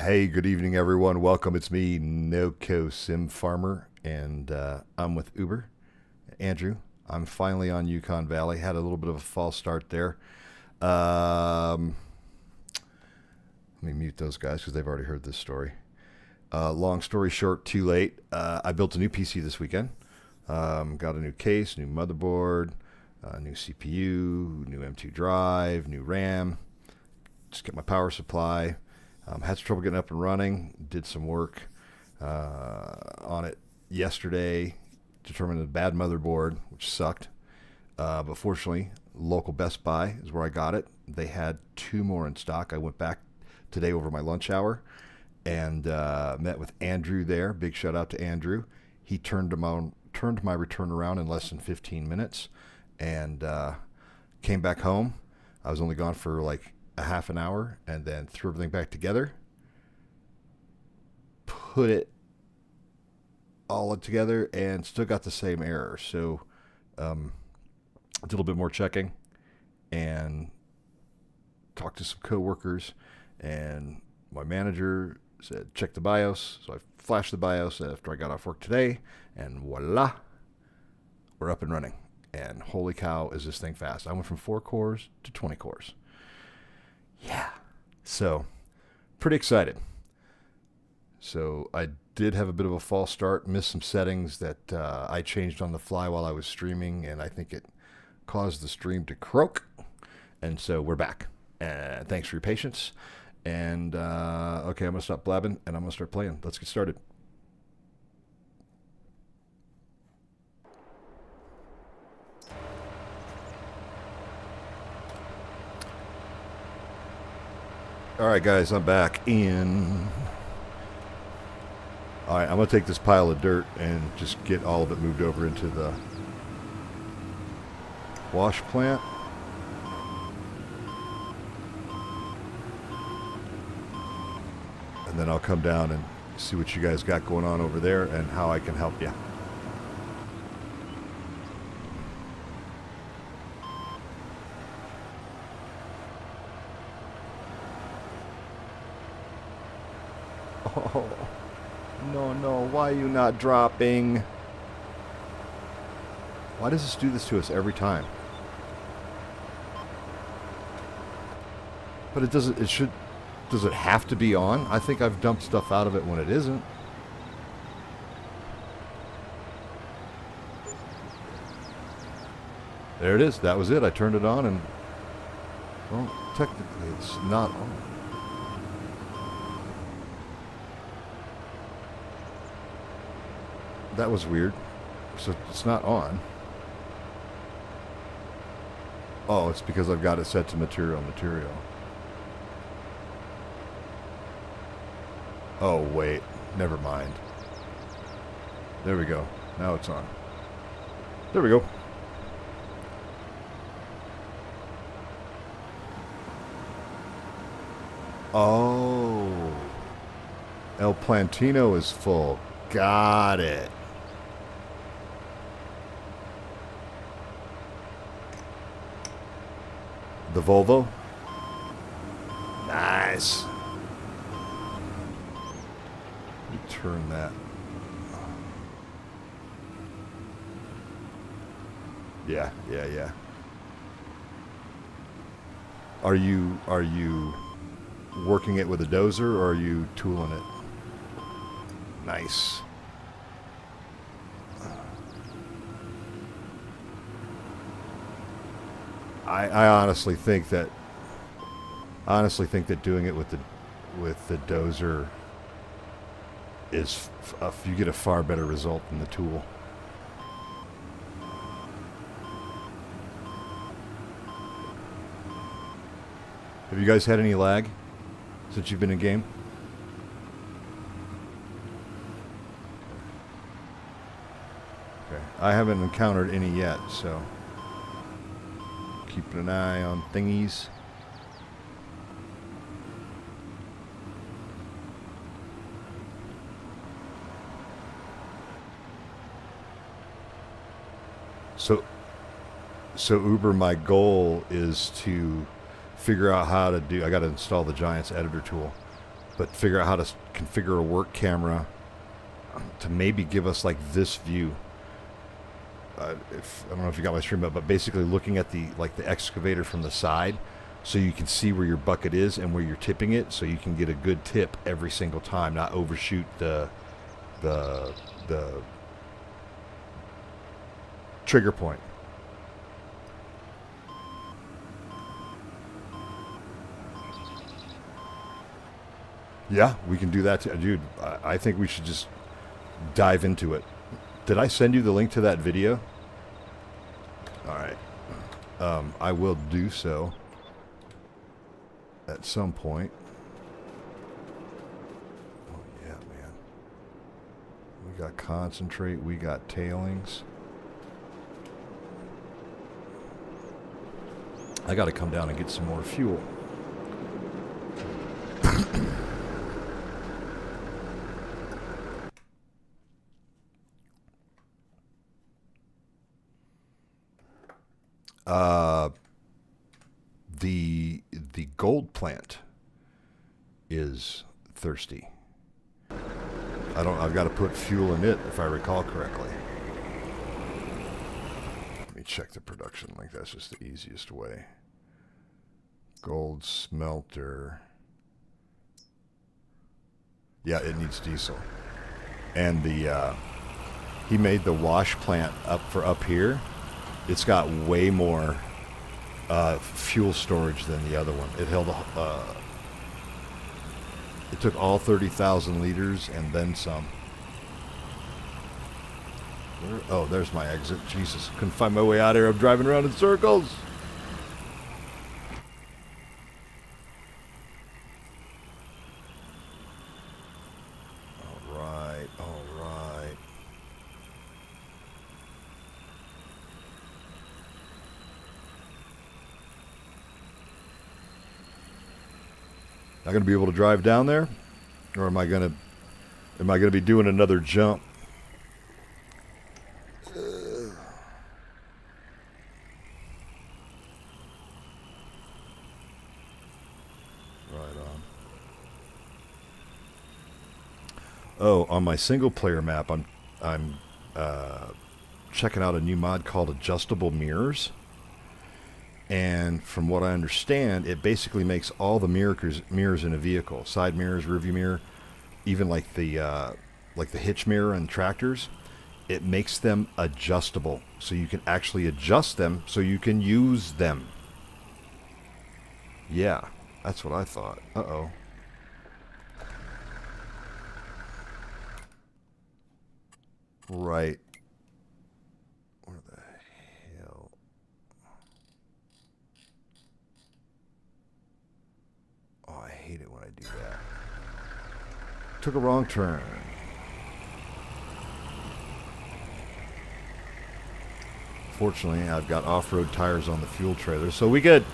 Hey, good evening, everyone. Welcome. It's me, NoCo Sim Farmer, and I'm with Uber. Andrew, I'm finally on Yukon Valley. Had a little bit of a false start there. Let me mute those guys because they've already heard this story. Long story short, too late. I built a new PC this weekend. Got a new case, new motherboard, new CPU, new M2 drive, new RAM. Just get my power supply. Had some trouble getting up and running. Did some work on it yesterday. Determined a bad motherboard, which sucked. But fortunately, local Best Buy is where I got it. They had two more in stock. I went back today over my lunch hour and met with Andrew there. Big shout out to Andrew. He turned my return around in less than 15 minutes and came back home. I was only gone for like a half an hour and then threw everything back together, put it all together, and still got the same error. So did a little bit more checking and talked to some coworkers, and my manager said check the BIOS. So I flashed the BIOS after I got off work today, and voila, we're up and running. And holy cow, is this thing fast. I went from 4 cores to 20 cores. Yeah. So, pretty excited. So, I did have a bit of a false start, missed some settings that I changed on the fly while I was streaming, and I think it caused the stream to croak. And so, we're back. And thanks for your patience. And, okay, I'm going to stop blabbing, and I'm going to start playing. Let's get started. All right, guys, I'm back in. All right, I'm going to take this pile of dirt and just get all of it moved over into the wash plant. And then I'll come down and see what you guys got going on over there and how I can help you. Oh, no, why are you not dropping? Why does this do this to us every time? But does it have to be on? I think I've dumped stuff out of it when it isn't. There it is. That was it. I turned it on and, well, technically it's not on. That was weird. So it's not on. Oh, it's because I've got it set to material. Oh, wait. Never mind. There we go. Now it's on. There we go. Oh. El Plantino is full. Got it. The Volvo. Nice. Let me turn that. Yeah. Are you working it with a dozer or are you tooling it? Nice. I honestly think that doing it with the dozer is you get a far better result than the tool. Have you guys had any lag since you've been in game? Okay. I haven't encountered any yet, so keeping an eye on thingies. So Uber, my goal is to figure out how to do. I got to install the Giants editor tool. but figure out how to configure a work camera to maybe give us like this view. If I don't know if you got my stream up, but basically looking at the excavator from the side, so you can see where your bucket is and where you're tipping it, so you can get a good tip every single time, not overshoot the trigger point. Yeah, we can do that too. Dude, I think we should just dive into it. Did I send you the link to that video? All right. I will do so at some point. Oh, yeah, man. We got concentrate. We got tailings. I got to come down and get some more fuel. The gold plant is thirsty. I've got to put fuel in it if I recall correctly. Let me check the production link. That's just the easiest way. Gold smelter. Yeah, it needs diesel. And he made the wash plant up here. It's got way more fuel storage than the other one. It held it took all 30,000 liters and then some. Oh, there's my exit. Jesus, couldn't find my way out here. I'm driving around in circles. All right. Not going to be able to drive down there, or am I going to be doing another jump? Right on. Oh, on my single player map, I'm checking out a new mod called Adjustable Mirrors. And from what I understand, it basically makes all the mirrors in a vehicle, side mirrors, rearview mirror, even like the hitch mirror in tractors, it makes them adjustable, so you can actually adjust them, so you can use them. Yeah, that's what I thought. Uh-oh. Right. Where the hell? Oh, I hate it when I do that. Took a wrong turn. Fortunately, I've got off-road tires on the fuel trailer, so we good.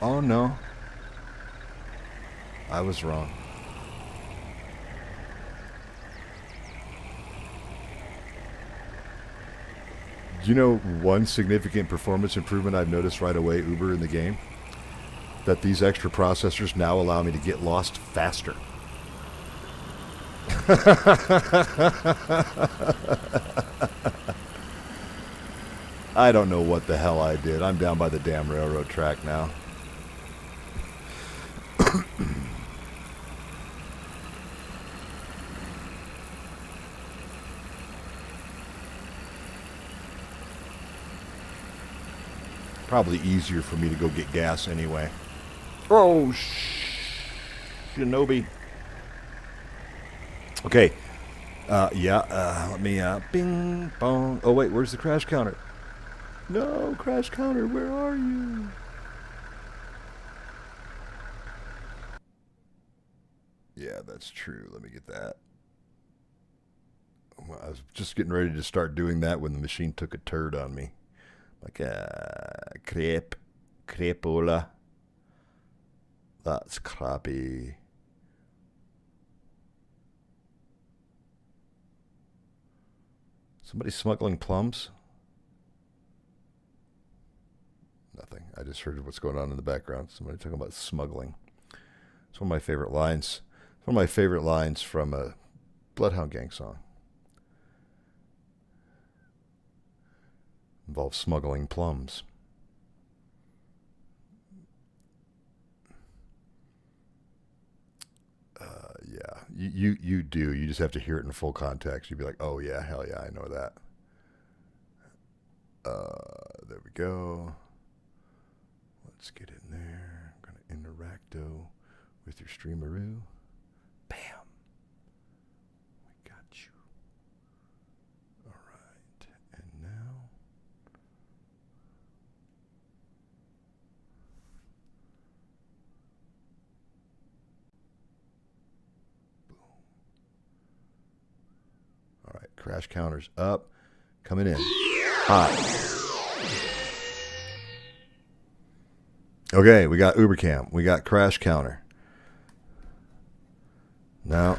Oh, no. I was wrong. You know, one significant performance improvement I've noticed right away, Uber, in the game? That these extra processors now allow me to get lost faster. I don't know what the hell I did. I'm down by the damn railroad track now. Probably easier for me to go get gas anyway. Oh, Shinobi. Okay. Let me, bing, bong. Oh, wait, where's the crash counter? No, crash counter, where are you? Yeah, that's true. Let me get that. I was just getting ready to start doing that when the machine took a turd on me. Like a crepola. That's crappy. Somebody smuggling plums? nothing. I just heard what's going on in the background. Somebody talking about smuggling. It's one of my favorite lines. It's one of my favorite lines from a Bloodhound Gang song. Involves smuggling plums. Yeah, you do. You just have to hear it in full context. You'd be like, oh yeah, hell yeah, I know that. There we go. Let's get in there. I'm going to interacto with your streameroo. Bam. We got you. All right. And now. Boom. All right. Crash counters up. Coming in. Hot. Okay, we got Ubercam. We got crash counter. Now,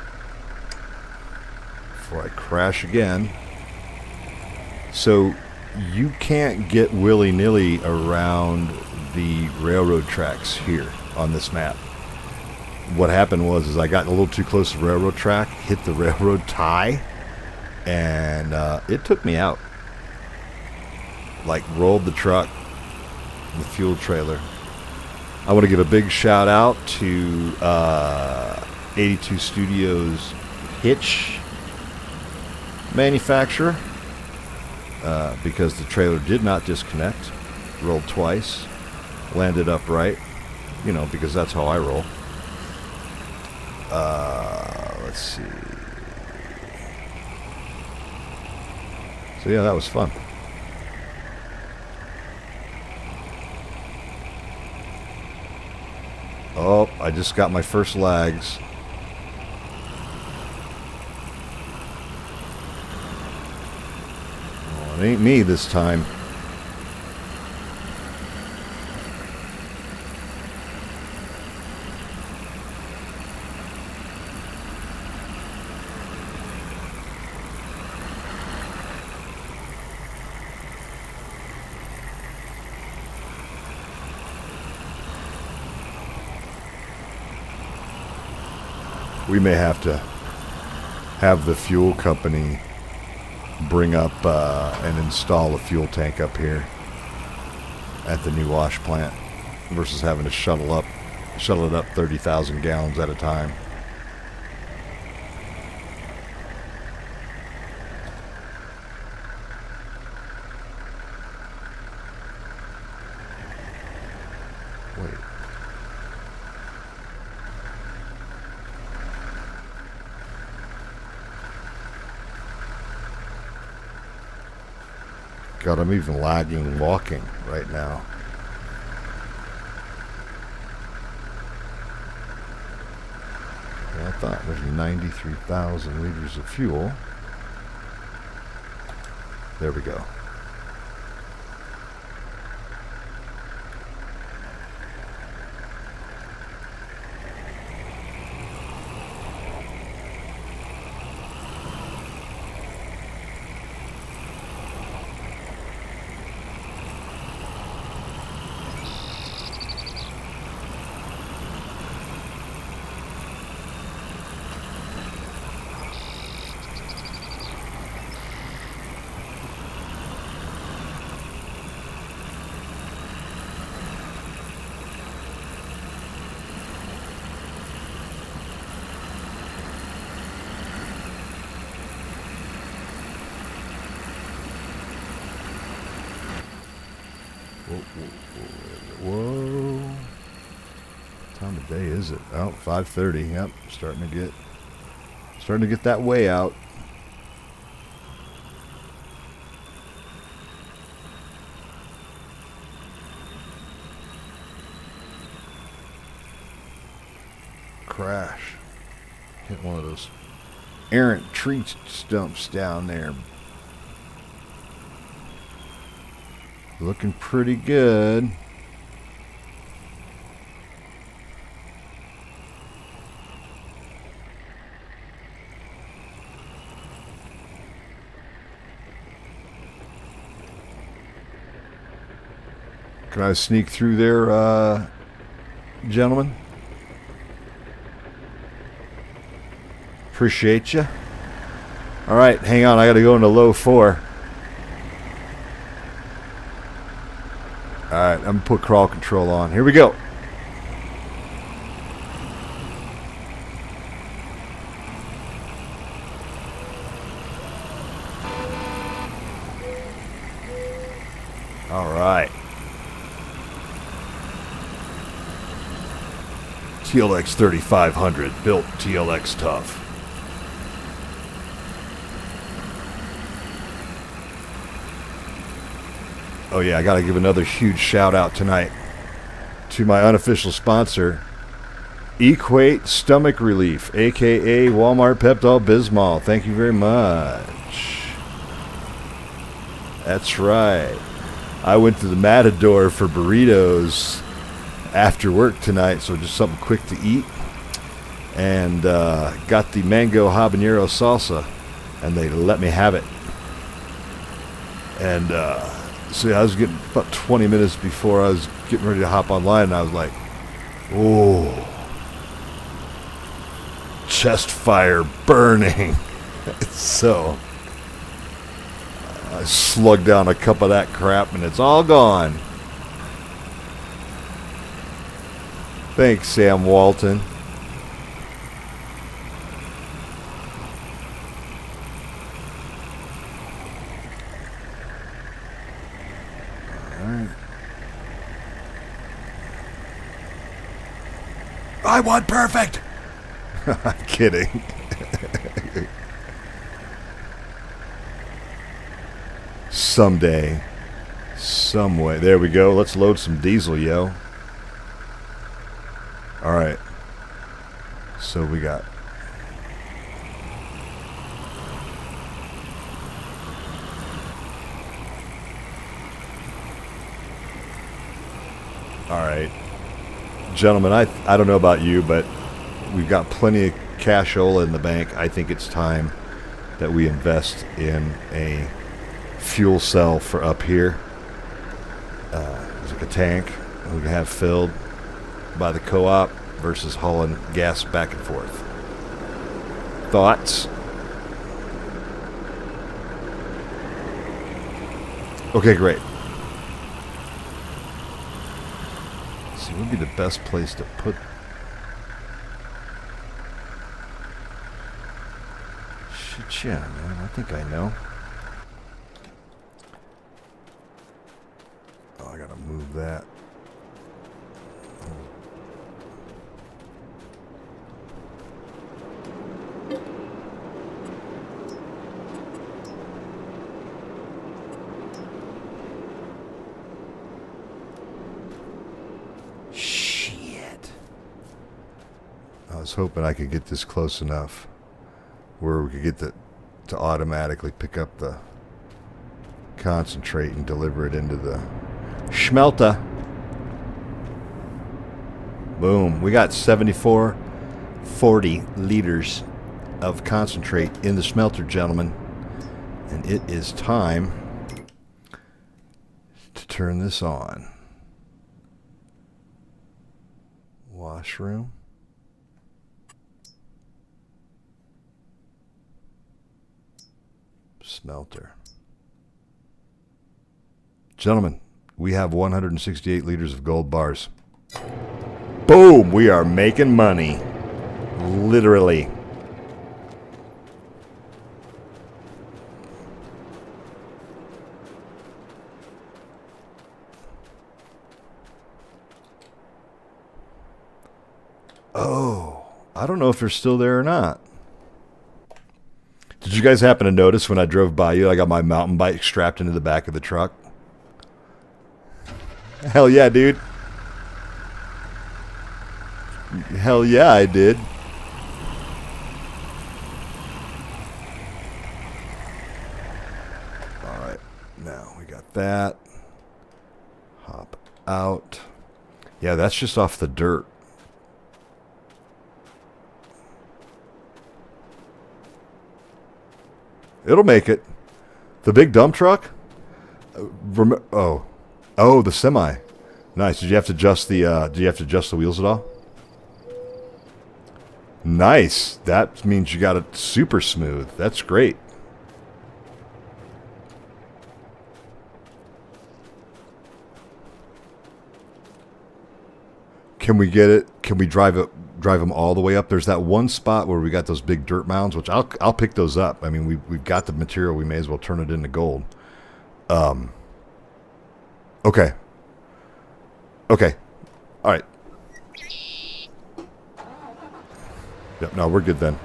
before I crash again. So, you can't get willy-nilly around the railroad tracks here on this map. What happened was I got a little too close to the railroad track, hit the railroad tie, and it took me out. Like, rolled the truck, the fuel trailer. I want to give a big shout out to 82 Studios hitch manufacturer because the trailer did not disconnect, rolled twice, landed upright, because that's how I roll. Let's see. So yeah, that was fun. Oh, I just got my first lags. Well, it ain't me this time. We may have to have the fuel company bring up and install a fuel tank up here at the new wash plant versus having to shuttle it up 30,000 gallons at a time. Wait. God, I'm even lagging walking right now. I thought there's 93,000 liters of fuel. There we go. Whoa. What time of day is it? Oh, 5:30. Yep, starting to get that way out. Crash. Hit one of those errant tree stumps down there. Looking pretty good. Can I sneak through there, gentlemen? Appreciate you. All right, hang on. I got to go into low 4. All right, I'm going to put crawl control on. Here we go. All right. TLX 3500, built TLX tough. Oh yeah, I got to give another huge shout out tonight to my unofficial sponsor, Equate Stomach Relief, aka Walmart Pepto-Bismol. Thank you very much. That's right. I went to the Matador for burritos after work tonight, so just something quick to eat, and got the mango habanero salsa, and they let me have it. And so I was getting about 20 minutes before I was getting ready to hop online, and I was like, oh, chest fire burning. So I slugged down a cup of that crap, and it's all gone. Thanks, Sam Walton. All right. I want perfect. I'm kidding. Someday, some way. There we go. Let's load some diesel, yo. All right. So we got all right. Gentlemen, I don't know about you, but we've got plenty of cashola in the bank. I think it's time that we invest in a fuel cell for up here. It's like a tank we can have filled by the co-op versus hauling gas back and forth. Thoughts? Okay, great. So what would be the best place to put? Shit, yeah, man. I think I know. Oh, I gotta move that. I was hoping I could get this close enough where we could get to automatically pick up the concentrate and deliver it into the schmelter. Boom. We got 7440 liters of concentrate in the smelter, gentlemen. And it is time to turn this on. Washroom. Smelter. Gentlemen, we have 168 liters of gold bars. Boom! We are making money. Literally. Oh, I don't know if they're still there or not. Did you guys happen to notice when I drove by you, I got my mountain bike strapped into the back of the truck? Hell yeah, dude. Hell yeah, I did. All right, now we got that. Hop out. Yeah, that's just off the dirt. It'll make it. The big dump truck? Oh, the semi. Nice. Did you have to adjust the wheels at all? Nice. That means you got it super smooth. That's great. Can we get it? Can we drive them all the way up? There's that one spot where we got those big dirt mounds, which I'll pick those up. I mean, we've got the material. We may as well turn it into gold. Okay. Okay. All right. Yep. No, we're good then.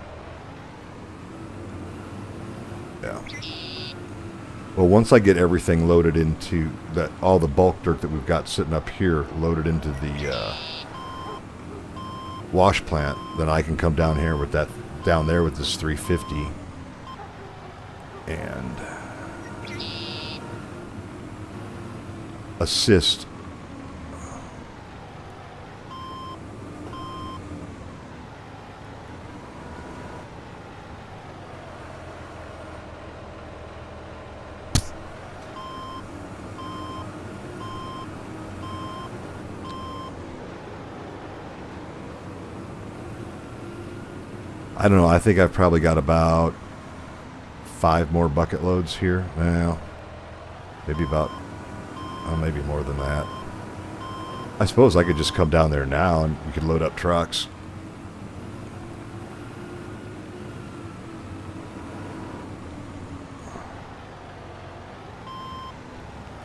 Yeah. Well, once I get everything loaded into that, all the bulk dirt that we've got sitting up here loaded into the wash plant, then I can come down here with that, down there with this 350 and assist. I don't know. I think I've probably got about 5 more bucket loads here. Well, maybe about, maybe more than that. I suppose I could just come down there now and we could load up trucks.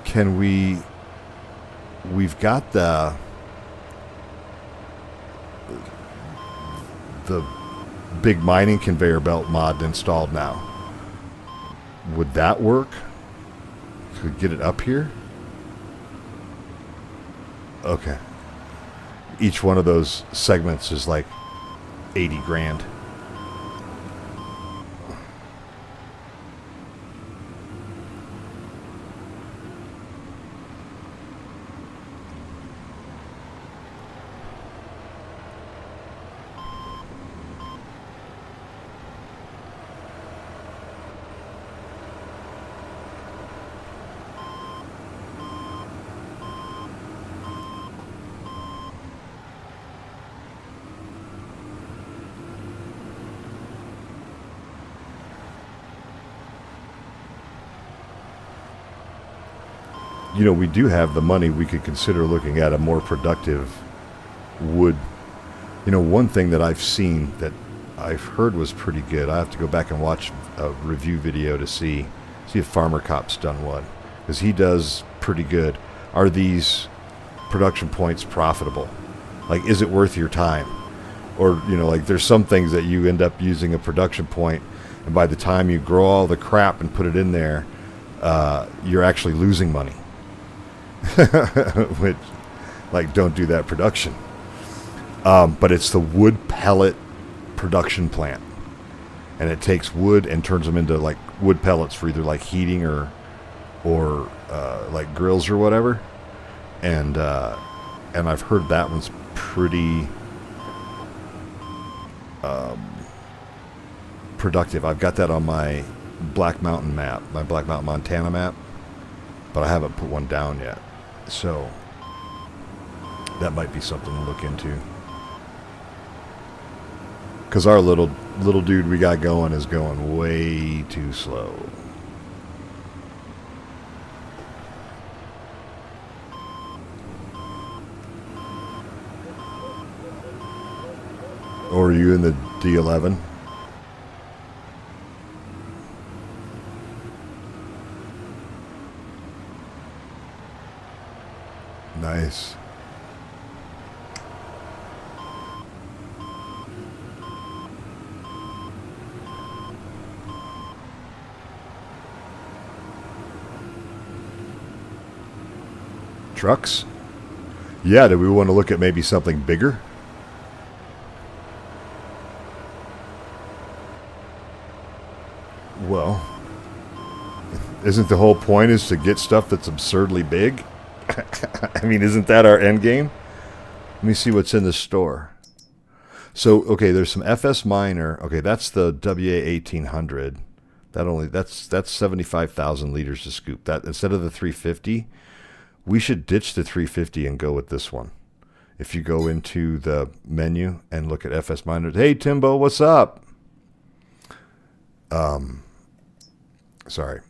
Can we... We've got the big mining conveyor belt mod installed now. Would that work? Could we get it up here? Okay. Each one of those segments is like 80 grand. You know, we do have the money. We could consider looking at a more productive wood. You know, one thing that I've seen that I've heard was pretty good. I have to go back and watch a review video to see if Farmer Cop's done one, because he does pretty good. Are these production points profitable? Like, is it worth your time? Or, you know, like there's some things that you end up using a production point, and by the time you grow all the crap and put it in there, you're actually losing money. Which, like, don't do that production. But it's the wood pellet production plant, and it takes wood and turns them into like wood pellets for either like heating or like grills or whatever. And I've heard that one's pretty productive. I've got that on my Black Mountain map, my Black Mountain, Montana map, but I haven't put one down yet. So that might be something to look into. Because our little dude we got going is going way too slow. Or are you in the D11? Nice. Trucks? Yeah, do we want to look at maybe something bigger? Well, isn't the whole point is to get stuff that's absurdly big? I mean, isn't that our end game? Let me see what's in the store. So, okay, there's some FS Minor. Okay, that's the WA1800. That's 75,000 liters to scoop. That instead of the 350, We should ditch the 350 and go with this one. If you go into the menu and look at FS miners, hey Timbo, what's up? Sorry.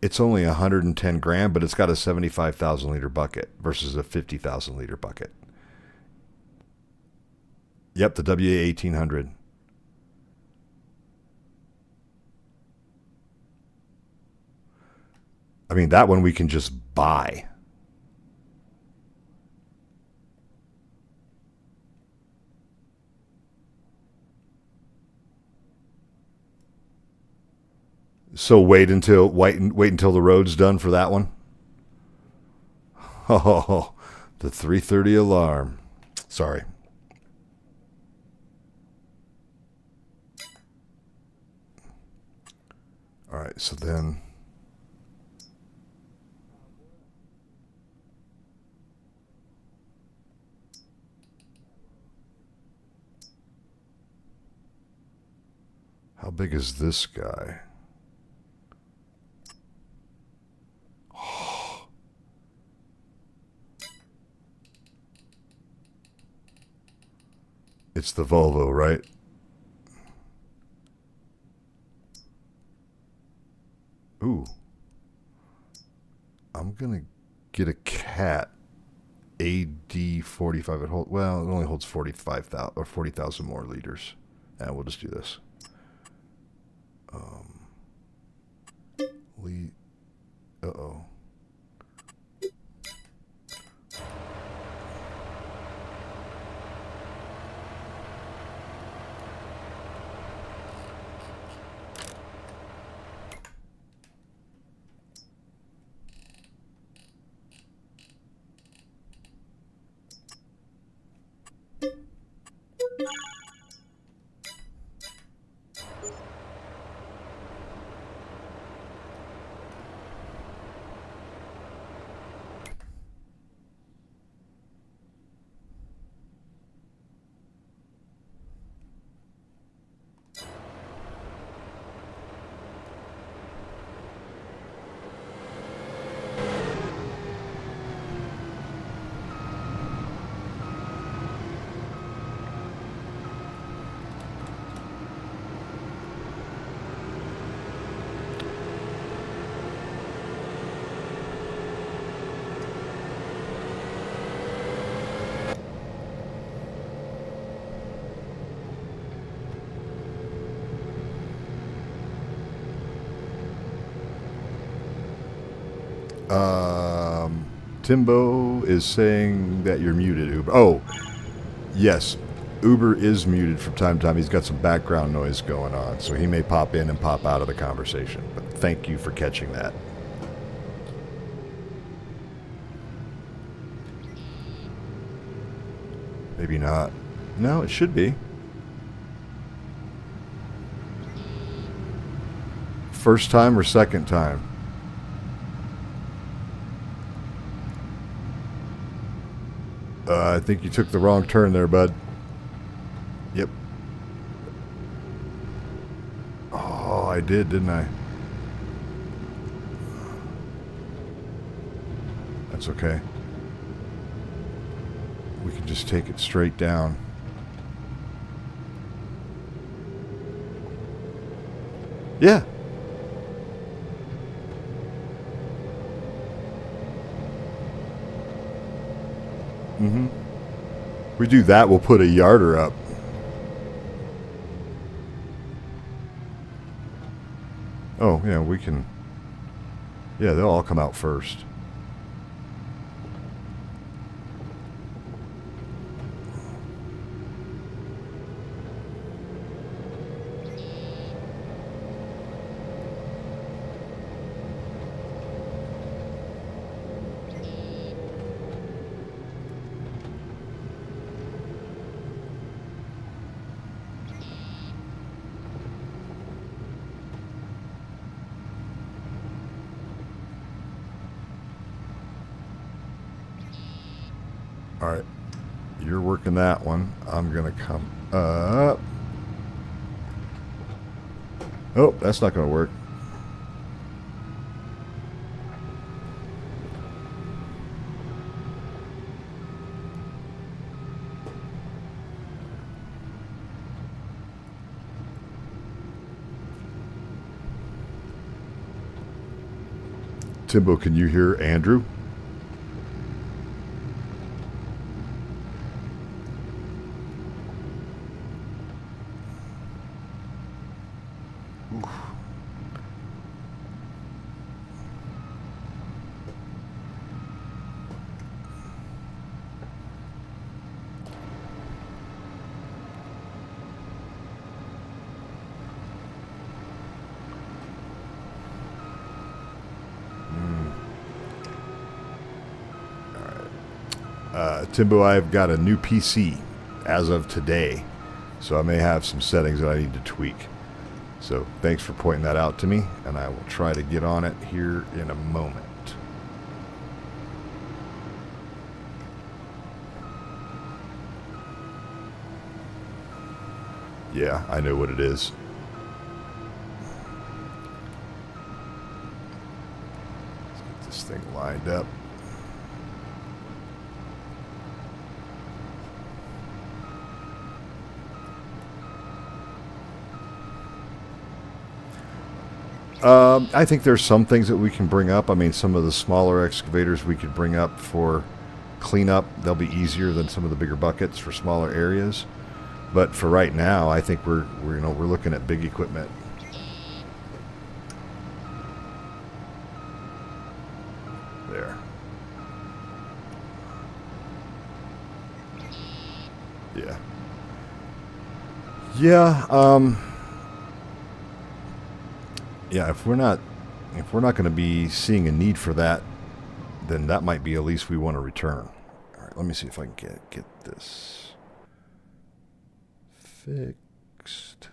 It's only 110 grand, but it's got a 75,000 liter bucket versus a 50,000 liter bucket. Yep, the WA 1800. I mean, that one we can just buy. So wait until the road's done for that one. Oh, the 330 alarm. Sorry. All right, so then how big is this guy? It's the Volvo, right? Ooh. I'm going to get a Cat AD45. It only holds 45,000 or 40,000 more liters. And we'll just do this. Uh-oh. Timbo is saying that you're muted, Uber. Oh, yes. Uber is muted from time to time. He's got some background noise going on, so he may pop in and pop out of the conversation. But thank you for catching that. Maybe not. No, it should be. First time or second time? I think you took the wrong turn there, bud. Yep. Oh, I did, didn't I? That's okay. We can just take it straight down. Yeah. Mm-hmm. We do that, we'll put a yarder up. Oh, yeah, we can. Yeah, they'll all come out first. All right, you're working that one. I'm gonna come up. Oh, that's not gonna work. Timbo, can you hear Andrew? Timbo, I've got a new PC as of today, so I may have some settings that I need to tweak. So thanks for pointing that out to me, and I will try to get on it here in a moment. Yeah, I know what it is. Let's get this thing lined up. I think there's some things that we can bring up. I mean, some of the smaller excavators we could bring up for cleanup. They'll be easier than some of the bigger buckets for smaller areas. But for right now, I think we're looking at big equipment. There. Yeah. Yeah. Yeah, if we're not going to be seeing a need for that, then that might be a lease we want to return. All right, let me see if I can get this fixed.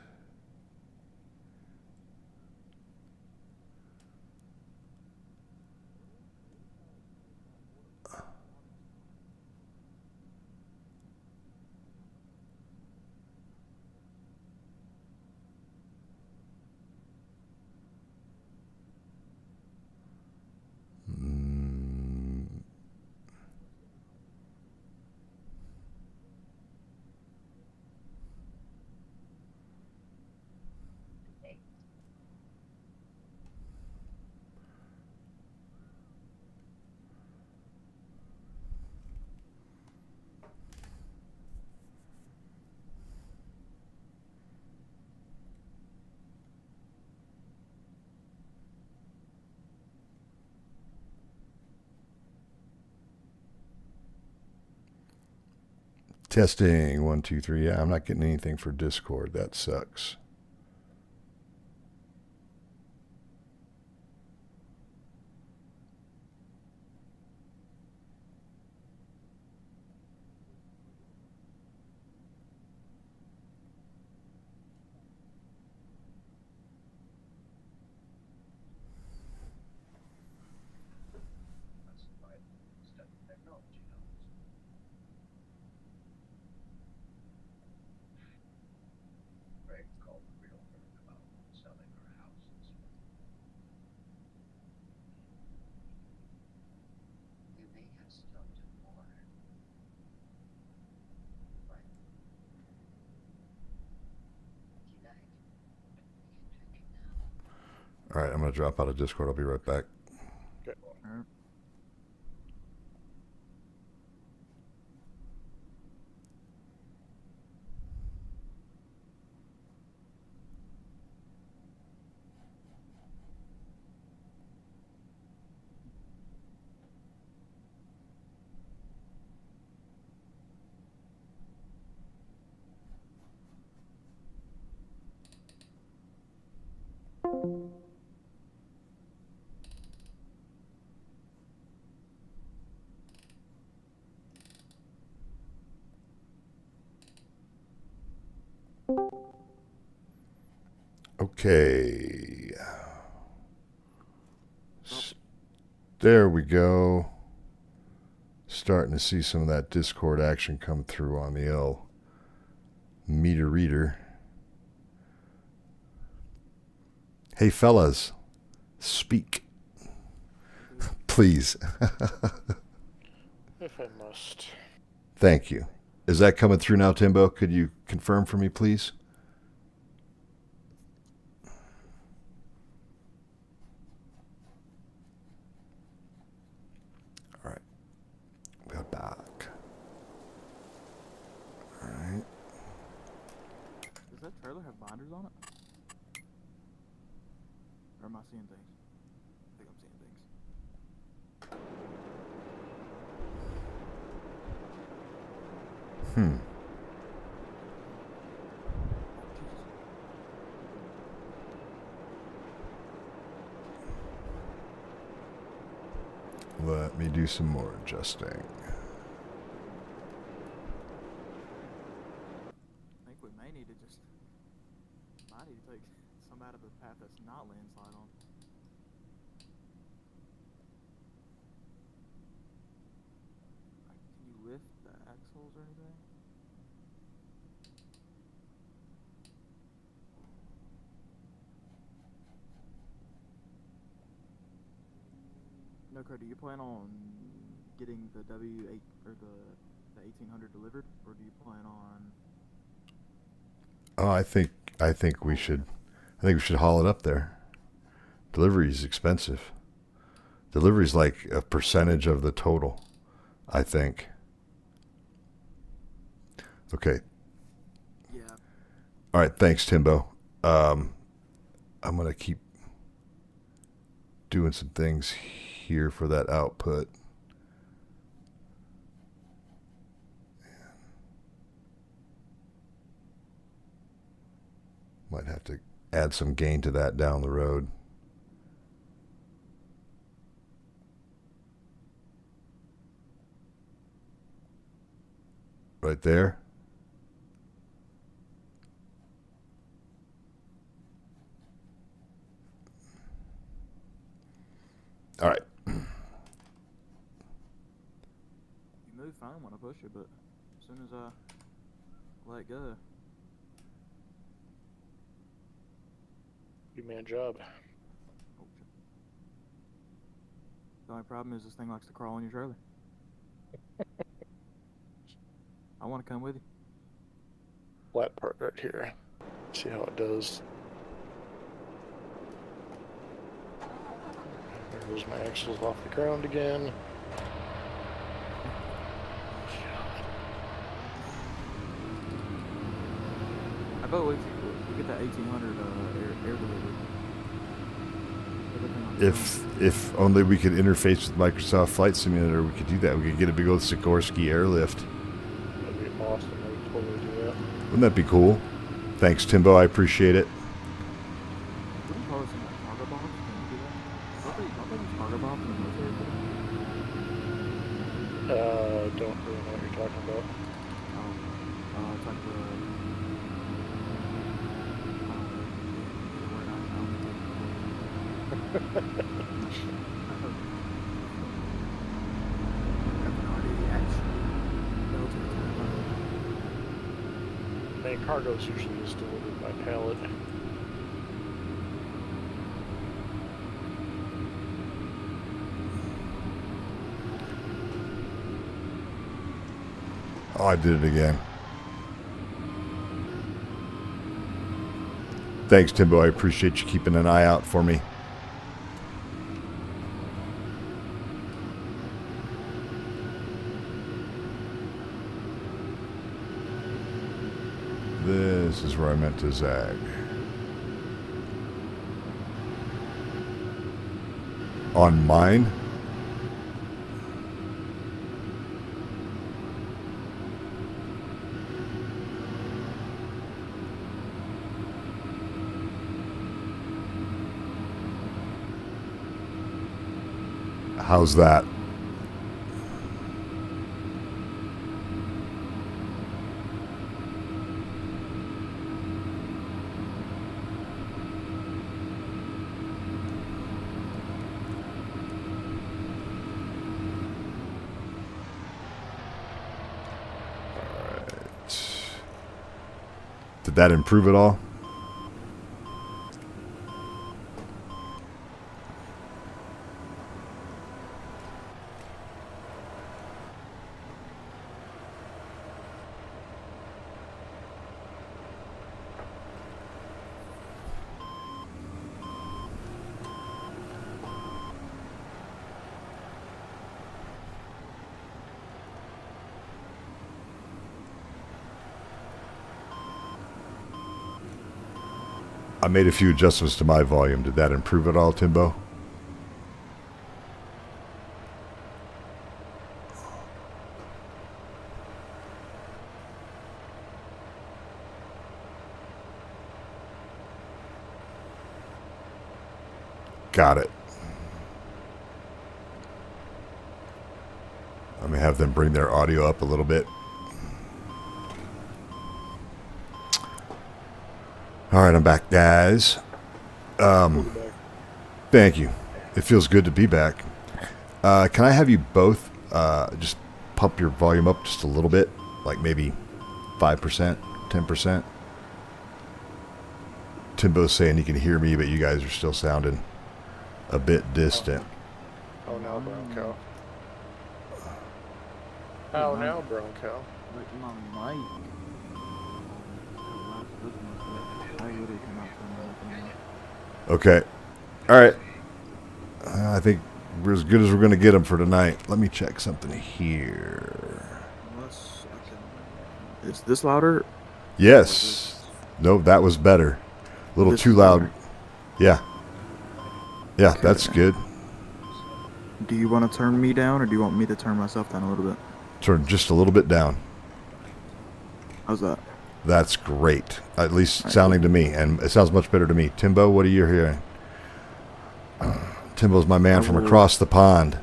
Testing 1, 2, 3. Yeah, I'm not getting anything for Discord. That sucks. All right, I'm going to drop out of Discord. I'll be right back. Okay. Okay. There we go. Starting to see some of that Discord action come through on the L meter reader. Hey, fellas, speak. Please. If I must. Thank you. Is that coming through now, Timbo? Could you confirm for me, please? that trailer have binders on it? Or am I seeing things? I think I'm seeing things. Let me do some more adjusting. I think we may need to just... might need to take some out of the path that's not landslide on. Like, can you lift the axles or anything? No, Kurt, do you plan on getting the W8 or the 1800 delivered, or do you plan on? Oh, I think we should haul it up there. Delivery is expensive. Delivery is like a percentage of the total, I think. Okay. Yeah. All right. Thanks, Timbo. I'm gonna keep doing some things here for that output. Might have to add some gain to that down the road. Right there. All right. You move fine when I push it, but as soon as I let go. Two-man job. Oh, shit. The only problem is this thing likes to crawl on your trailer. I want to come with you. Flat part right here. See how it does. There goes my axles off the ground again. I bet we get that 1800 air delivered. If only we could interface with Microsoft Flight Simulator, we could do that. We could get a big old Sikorsky airlift. That'd be awesome. I would totally do that. Wouldn't that be cool? Thanks, Timbo. I appreciate it. What do you call this thing, like cargo bombs? Can you do that? Don't they use cargo bombs in the military for that? Don't really know what you're talking about. It's like the... Main cargo is usually just delivered by pallet. Oh, I did it again. Thanks, Timbo. I appreciate you keeping an eye out for me. This is where I meant to zag. On mine? How's that? Did that improve at all? I made a few adjustments to my volume. Did that improve at all, Timbo? Got it. Let me have them bring their audio up a little bit. All right, I'm back, guys. Thank you. It feels good to be back. Can I have you both just pump your volume up just a little bit? Like maybe 5%, 10%? Timbo's saying he can hear me, but you guys are still sounding a bit distant. Oh, now Bronco. Oh, now Bronco. Like my mic. I literally cannot turn it up anymore. Okay. All right. I think we're as good as we're going to get them for tonight. Let me check something here. Unless I can... Is this louder? Yes. No, that was better. A little This too is loud. better. Yeah. Yeah, Okay. that's good. Do you want to turn me down, or do you want me to turn myself down a little bit? Turn just a little bit down. How's that? That's great. At least All right. sounding to me. And it sounds much better to me. Timbo, what are you hearing? Timbo's my man from across the pond.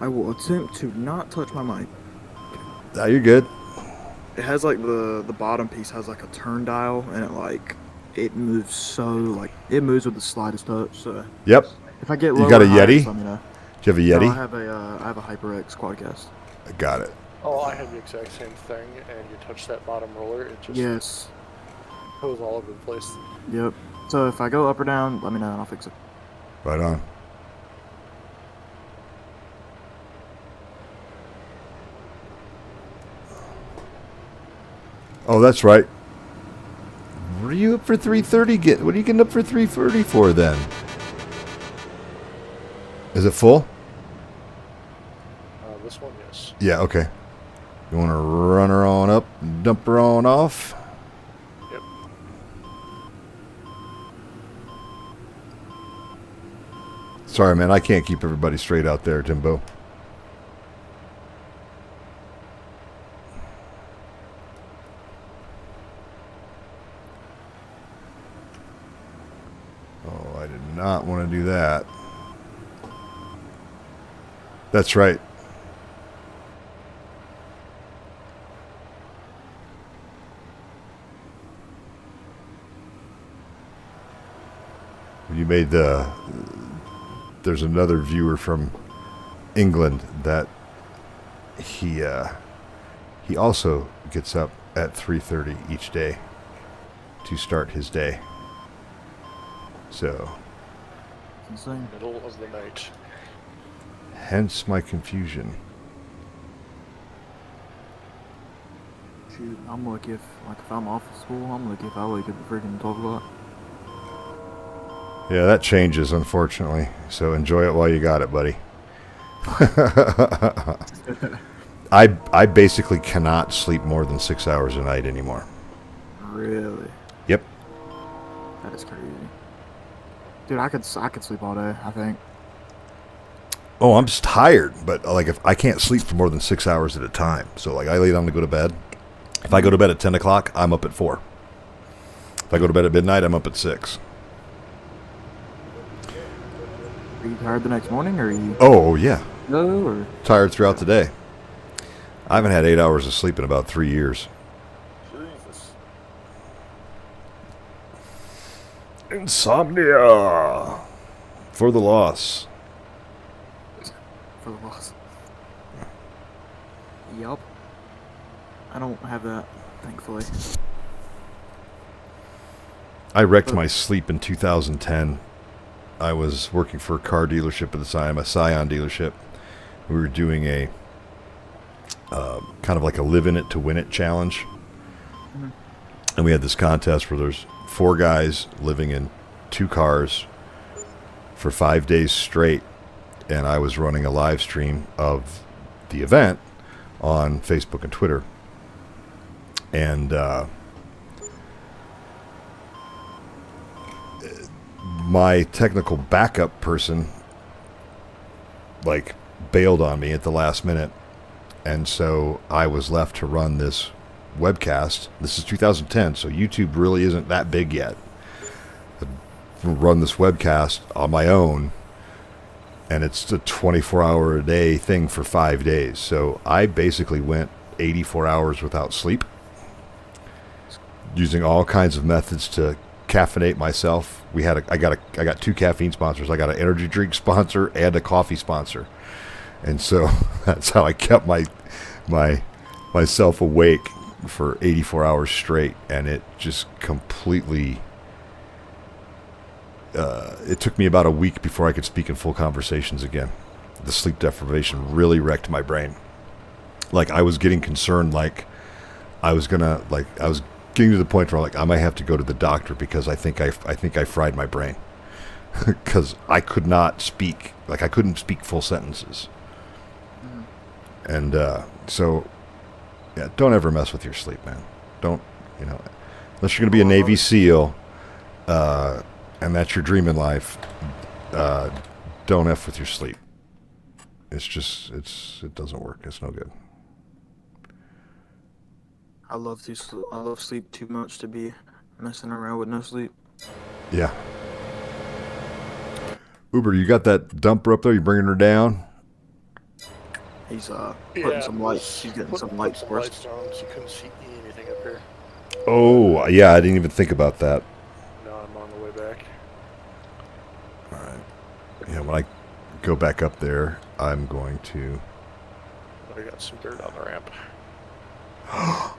I will attempt to not touch my mic. Ah, you're good. It has like the bottom piece has like a turn dial, and it moves so it moves with the slightest touch. So Yep. if I get You lower, got a or higher, Yeti? just let me know. Do you have a No, Yeti? I have a HyperX Quadcast. I got it. Oh, I had the exact same thing, and you touch that bottom roller, it just Yes. goes all over the place. Yep. So if I go up or down, let me know and I'll fix it. Right on. Oh, that's right. What are you up for 3:30? What are you getting up for 3:30 for then? Is it full? This one, yes. Yeah, okay. You want to run her on up and dump her on off? Yep. Sorry, man. I can't keep everybody straight out there, Timbo. Oh, I did not want to do that. That's right. You made there's another viewer from England that he also gets up at 3:30 each day to start his day. So, It's insane. Middle of the night. hence my confusion. Shoot, I'm lucky if I'm off of school, I'm lucky if I wake up at freaking 12 o'clock. Yeah, that changes, unfortunately. So enjoy it while you got it, buddy. I basically cannot sleep more than 6 hours a night anymore. Really? Yep. That is crazy. Dude, I could sleep all day, I think. Oh, I'm just tired, but like if I can't sleep for more than 6 hours at a time. So like I lay down to go to bed. If I go to bed at 10 o'clock, I'm up at 4. If I go to bed at midnight, I'm up at 6. Are you tired the next morning, or are you Oh, yeah. no, or Tired throughout the day. I haven't had 8 hours of sleep in about 3 years. Jesus. Insomnia. For the loss. for the loss? Yup. I don't have that, thankfully. I wrecked my sleep in 2010. I was working for a car dealership at the time, a Scion dealership. We were doing a kind of like a live in it to win it challenge. Mhm. And we had this contest where there's 4 guys living in 2 cars for 5 days straight. And I was running a live stream of the event on Facebook and Twitter. And my technical backup person like bailed on me at the last minute, and so I was left to run this webcast. This is 2010, so YouTube really isn't that big yet. Run this webcast on my own, and it's a 24-hour a day thing for 5 days. So I basically went 84 hours without sleep, using all kinds of methods to caffeinate myself. I got 2 caffeine sponsors. I got an energy drink sponsor and a coffee sponsor, and so that's how I kept myself awake for 84 hours straight. And it just completely. It took me about a week before I could speak in full conversations again. The sleep deprivation really wrecked my brain. Like, I was getting concerned, like I was getting to the point where I might have to go to the doctor because I think I fried my brain because I could not speak. Like, I couldn't speak full sentences. And so, yeah, don't ever mess with your sleep, man. Don't, unless you're going to be a Navy SEAL. And that's your dream in life, don't F with your sleep. It's just, it doesn't work. It's no good. I love sleep too much to be messing around with no sleep. Yeah. Uber, you got that dumper up there? You bringing her down? He's putting some lights. He's getting some lights for us. Down so you couldn't see anything up here. Oh, yeah, I didn't even think about that. Now I'm on the way back. All right. Yeah, when I go back up there, I'm going to... I got some dirt on the ramp. I'll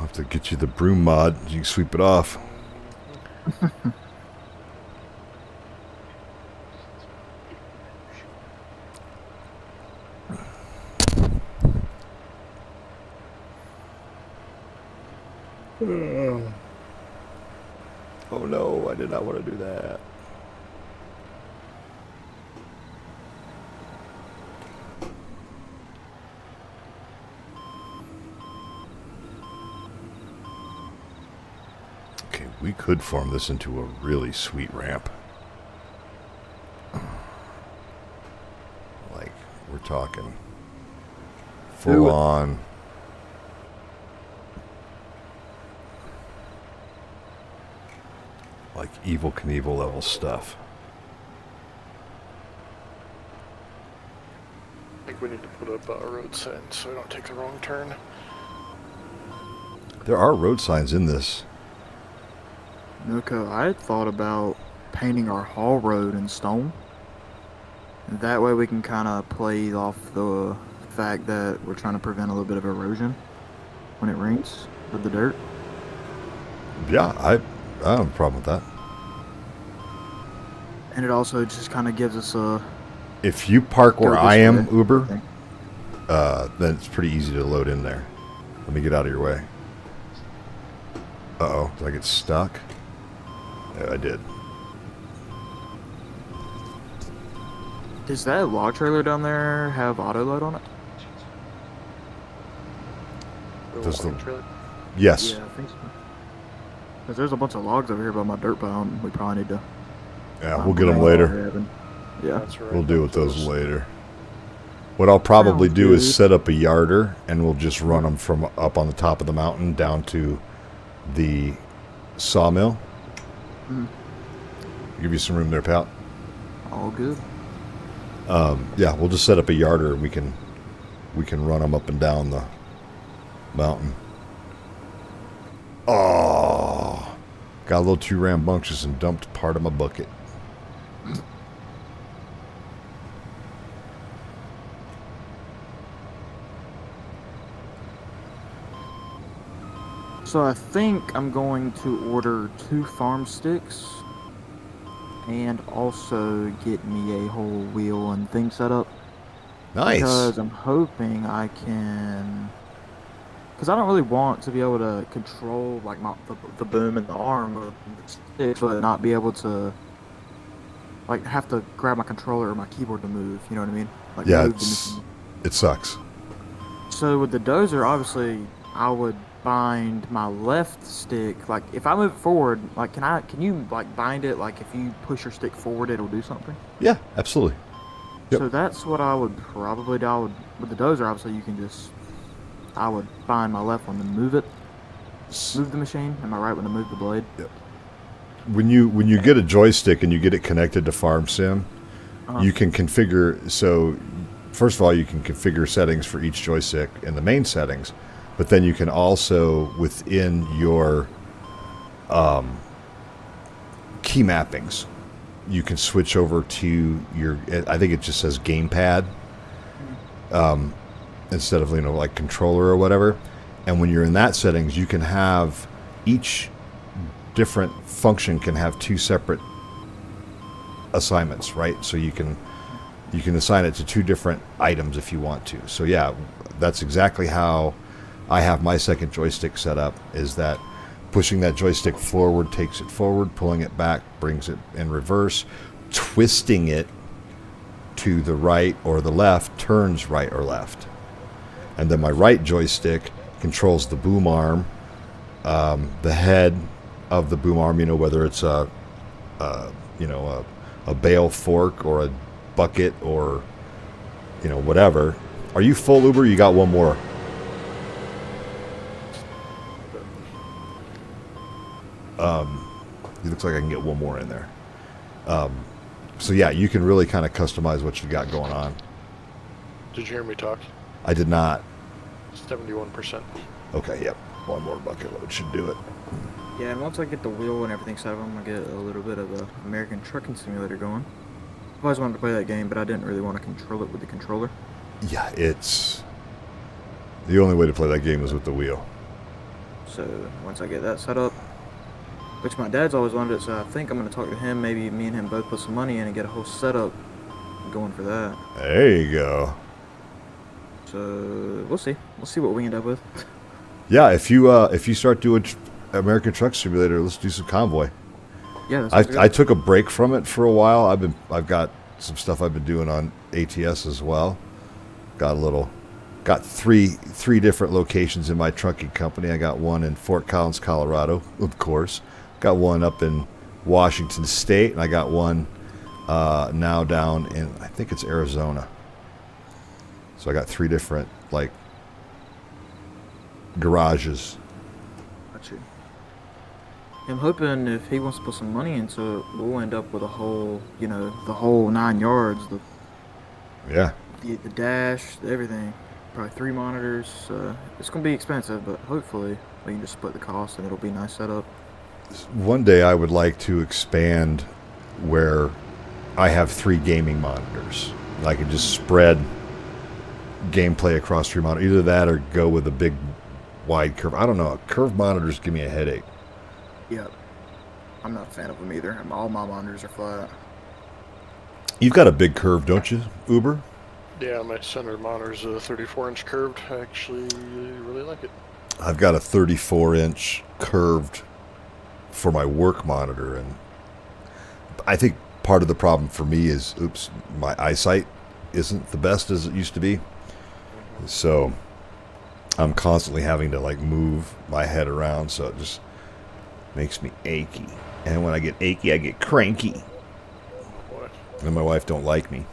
have to get you the broom mod. You can sweep it off. Oh no, I did not want to do that. Okay, we could form this into a really sweet ramp. Like, we're talking full on. Like Evil Knievel level stuff. I think we need to put up a road sign so I don't take the wrong turn. There are road signs in this. Nuka, I had thought about painting our haul road in stone. That way we can kind of play off the fact that we're trying to prevent a little bit of erosion when it rains with the dirt. Yeah, I don't have a problem with that. And it also just kind of gives us a... If you park where I am, Uber, thing. then it's pretty easy to load in there. Let me get out of your way. Uh-oh, did I get stuck? Yeah, I did. Does that log trailer down there have auto load on it? Does the... Trailer? Yes. Yeah, I think so. Because there's a bunch of logs over here by my dirt pile, and we probably need to... Yeah, we'll get them later. Yeah. That's right. We'll deal with those later. What I'll probably Sounds do good. is set up a yarder, and we'll just run them from up on the top of the mountain down to the sawmill. Give you some room there, pal. All good. Yeah, we'll just set up a yarder, and we can run them up and down the mountain. Oh, got a little too rambunctious and dumped part of my bucket. So I think I'm going to order 2 farm sticks and also get me a whole wheel and thing set up. Nice. Because I'm hoping I can... Because I don't really want to be able to control like the boom and the arm of the stick, but not be able to like have to grab my controller or my keyboard to move, you know what I mean? Like Yeah, move the machine. it sucks. So with the dozer, obviously I would bind my left stick. Like if I move forward, like can you like bind it? Like if you push your stick forward, it'll do something. Yeah, absolutely. Yep. So that's what I would probably do. With the dozer, obviously you can just. I would bind my left one to move it. Move the machine. Am I right when to move the blade? Yep. When you get a joystick and you get it connected to Farm Sim, you can configure. So, first of all, you can configure settings for each joystick in the main settings, but then you can also within your key mappings, you can switch over to your. I think it just says gamepad instead of like controller or whatever. And when you're in that settings, you can have each different function can have two separate assignments, right? So you can assign it to two different items if you want to. So yeah, that's exactly how I have my second joystick set up, is that pushing that joystick forward takes it forward, pulling it back brings it in reverse, twisting it to the right or the left turns right or left. And then my right joystick controls the boom arm, the head of the boom arm, whether it's a bale fork or a bucket or whatever. Are you full, Uber? You got one more? It looks like I can get one more in there. So yeah, you can really kind of customize what you got going on. Did you hear me talk? I did not. 71%. Okay, yep. One more bucket load should do it. Yeah, and once I get the wheel and everything set up, I'm gonna get a little bit of the American Trucking Simulator going. I've always wanted to play that game, but I didn't really want to control it with the controller. Yeah, it's the only way to play that game is with the wheel. So once I get that set up, which my dad's always wanted it, so I think I'm gonna talk to him. Maybe me and him both put some money in and get a whole setup going for that. There you go. So we'll see. We'll see what we end up with. Yeah, if you start doing American Truck Simulator, let's do some Convoy. Yeah, that's I took a break from it for a while. I've got some stuff I've been doing on ATS as well. Got three different locations in my trucking company. I got one in Fort Collins, Colorado, of course. Got one up in Washington State, and I got one now down in, I think it's Arizona. So I got three different garages. Got you. I'm hoping if he wants to put some money into it, we'll end up with a whole, the whole 9 yards, Yeah. the dash, everything. Probably 3 monitors. It's gonna be expensive, but hopefully we can just split the cost and it'll be a nice setup. One day I would like to expand where I have 3 gaming monitors. And I can just spread gameplay across 3 monitors. Either that or go with a big wide curve. I don't know. Curved monitors give me a headache. Yeah. I'm not a fan of them either. All my monitors are flat. You've got a big curve, don't you, Uber? Yeah, my center monitor's a 34-inch curved. I actually really like it. I've got a 34-inch curved for my work monitor, and I think part of the problem for me is, my eyesight isn't the best as it used to be. So I'm constantly having to move my head around, so it just makes me achy. And when I get achy, I get cranky. What? And my wife don't like me.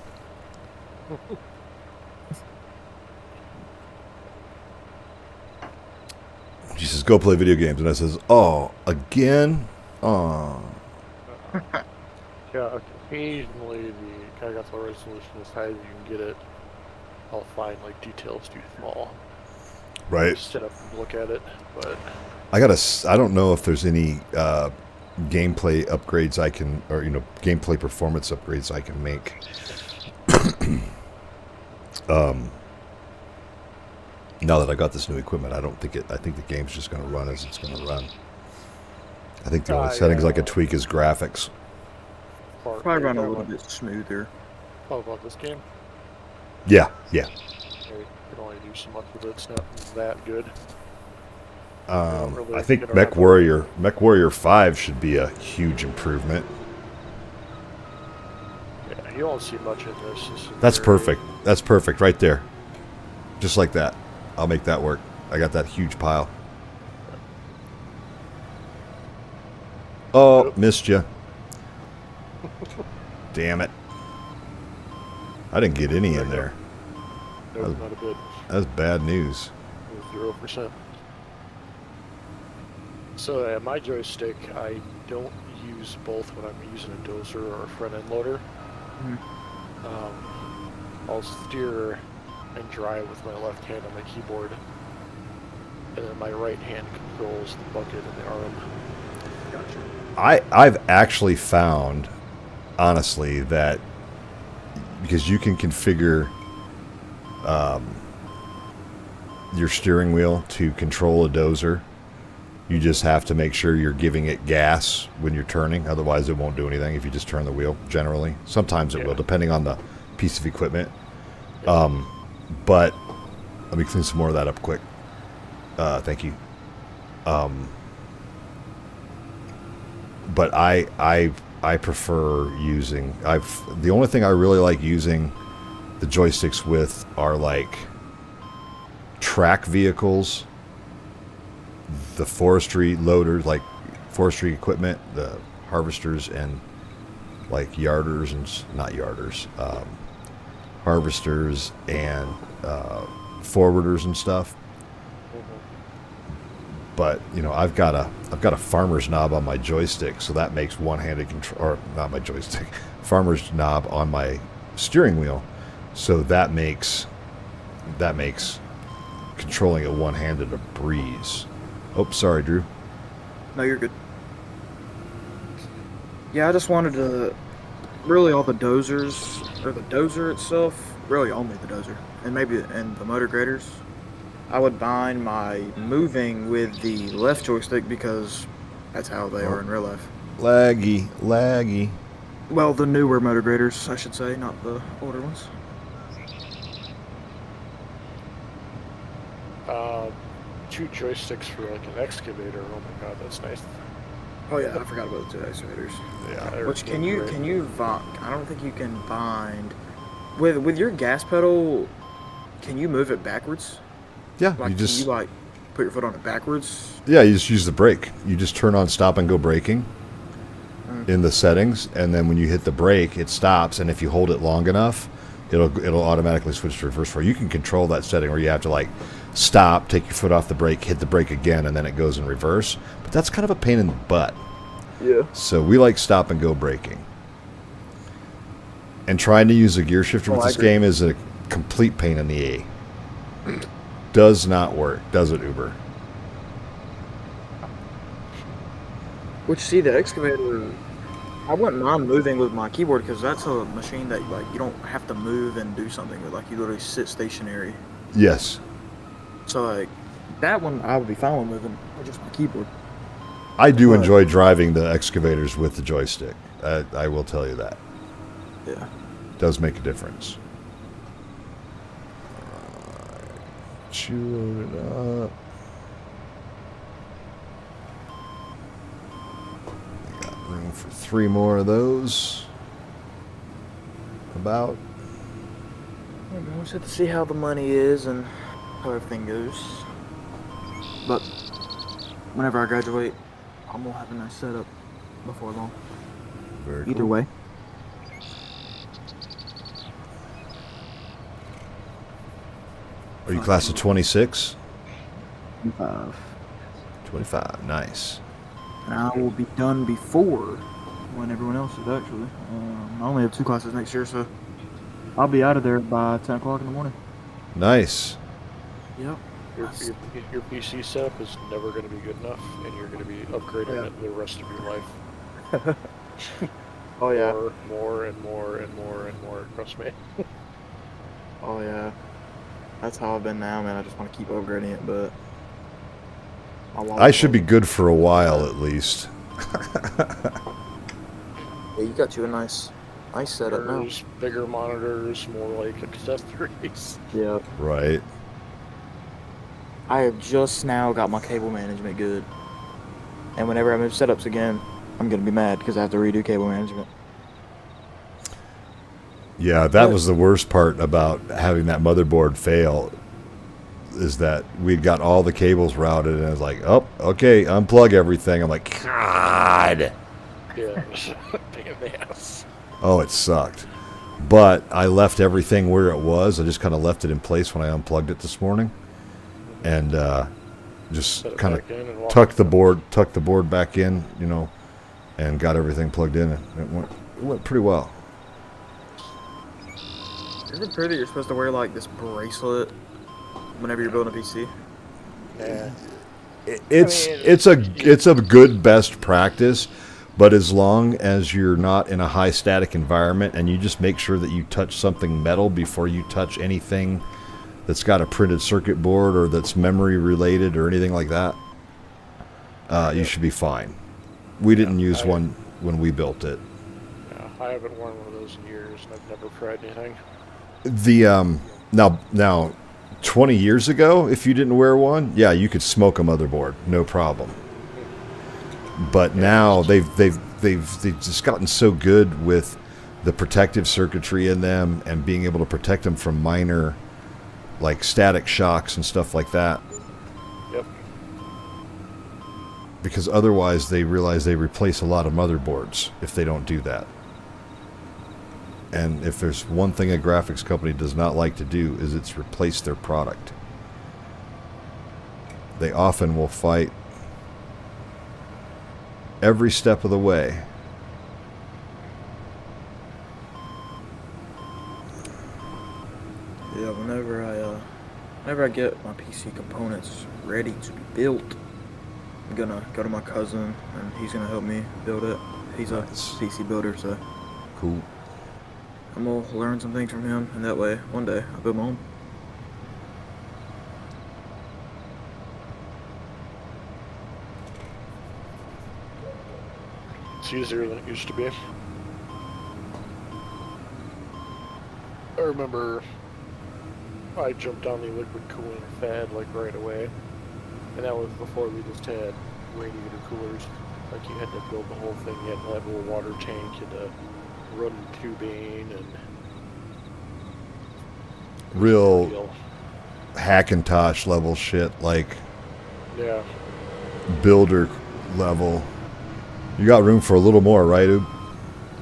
She says, go play video games. And I says, oh, again? Oh. Yeah, occasionally I got the resolution as high as you can get it. I'll find details too small. Right. Just sit up and look at it, but I don't know if there's any gameplay upgrades I can, or gameplay performance upgrades I can make. Now that I got this new equipment, I think the game's just going to run as it's going to run. I think the only settings I could tweak is graphics. Probably run a little bit smoother. Oh, about this game? Yeah. You can only do so much with it. It's not that good. I think MechWarrior 5 should be a huge improvement. Yeah, you won't see much in this. That's perfect. That's perfect right there. Just like that. I'll make that work. I got that huge pile. Oh, Yep. missed you. Damn it. I didn't get any in there. Nope, not a bit. That's bad news. It was 0%. So my joystick, I don't use both when I'm using a dozer or a front end loader. I'll steer and drive with my left hand on the keyboard, and then my right hand controls the bucket and the arm. Gotcha. I've actually found, honestly, that because you can configure your steering wheel to control a dozer, you just have to make sure you're giving it gas when you're turning. Otherwise, it won't do anything if you just turn the wheel, generally. Sometimes it will, depending on the piece of equipment. But let me clean some more of that up quick. Thank you. But I prefer using. The only thing I really like using the joysticks with are like track vehicles, the forestry loaders, like forestry equipment, the harvesters, and like yarders and not yarders, harvesters and forwarders and stuff. But you know, I've got a farmer's knob on my joystick, so that makes one-handed control, or not my joystick, farmer's knob on my steering wheel, so that makes controlling it one-handed a breeze. Oh, sorry, Drew. No, you're good. Yeah, I just wanted to really all the dozers, or the dozer itself, really only the dozer, and maybe and the motor graders. I would bind my moving with the left joystick because that's how they are in real life. Laggy. Well, the newer motor graders, I should say, not the older ones. Two joysticks for like an excavator. Oh my god, that's nice. Oh yeah, I forgot about the two excavators. Yeah. Which can you I don't think you can bind with your gas pedal. Can you move it backwards? Yeah, Like, you just can you like put your foot on it backwards? yeah, you just use the brake. You just turn on stop and go braking in the settings, and then when you hit the brake, it stops. And if you hold it long enough, it'll automatically switch to reverse for you. You can control that setting where you have to like stop, take your foot off the brake, hit the brake again, and then it goes in reverse. But that's kind of a pain in the butt. Yeah. So we like stop and go braking. And trying to use a gear shifter with I this agree. game is a complete pain in the A. Does not work, does it, Uber? Which, see, the excavator, I wouldn't mind moving with my keyboard because that's a machine that like you don't have to move and do something with. Like you literally sit stationary. Yes. So like that one, I would be fine with moving with just my keyboard. I do But- enjoy driving the excavators with the joystick. I will tell you that. Yeah. It does make a difference. Load it up. We got room for 3 more of those. About. Yeah, man, we just have to see how the money is and how everything goes. But whenever I graduate, I'm gonna have a nice setup before long. Very Either cool. way. Are you class of 26? 5. 25. Nice. And I will be done before when everyone else is actually. I only have 2 classes next year, so I'll be out of there by 10 o'clock in the morning. Nice. Yep. Your PC setup is never going to be good enough, and you're going to be upgrading it the rest of your life. Oh yeah. More and more and more and more. Trust me. Oh yeah. That's how I've been now, man. I just want to keep upgrading it, but I should be good for a while at least. Yeah, you got you a nice setup now. There's bigger monitors, more like accessories. Yeah. Right. I have just now got my cable management good, and whenever I move setups again, I'm gonna be mad because I have to redo cable management. Yeah, that was the worst part about having that motherboard fail. is that we'd got all the cables routed, and I was like, oh, okay, unplug everything. I'm like, God. Yeah, it was a pain in the ass. Oh, it sucked. But I left everything where it was. I just kind of left it in place when I unplugged it this morning, and just Set it kind back in and of walk tucked the out. board back in, you know, and got everything plugged in, and it went pretty well. Isn't it true that you're supposed to wear like this bracelet whenever you're building a PC? Yeah. It's a good best practice, but as long as you're not in a high static environment and you just make sure that you touch something metal before you touch anything that's got a printed circuit board or that's memory related or anything like that, you should be fine. We didn't use one when we built it. Yeah, I haven't worn one of those in years, and I've never tried anything. The now 20 years ago, if you didn't wear one, yeah, you could smoke a motherboard, no problem. But now they've just gotten so good with the protective circuitry in them and being able to protect them from minor, like static shocks and stuff like that. Yep. Because otherwise, they realize they replace a lot of motherboards if they don't do that. And if there's one thing a graphics company does not like to do, is it's replace their product. They often will fight every step of the way. Yeah, whenever I get my PC components ready to be built, I'm gonna go to my cousin and he's gonna help me build it. He's a Nice. PC builder, so Cool. I'm gonna learn some things from him, and that way, one day, I'll build my own. It's easier than it used to be. I remember I jumped on the liquid cooling fad like right away, and that was before we just had radiator coolers. Like you had to build the whole thing. You had to have a little water tank. You had to run tubing and Real deal. Hackintosh level shit, like Yeah. builder level. You got room for a little more, right, Oob?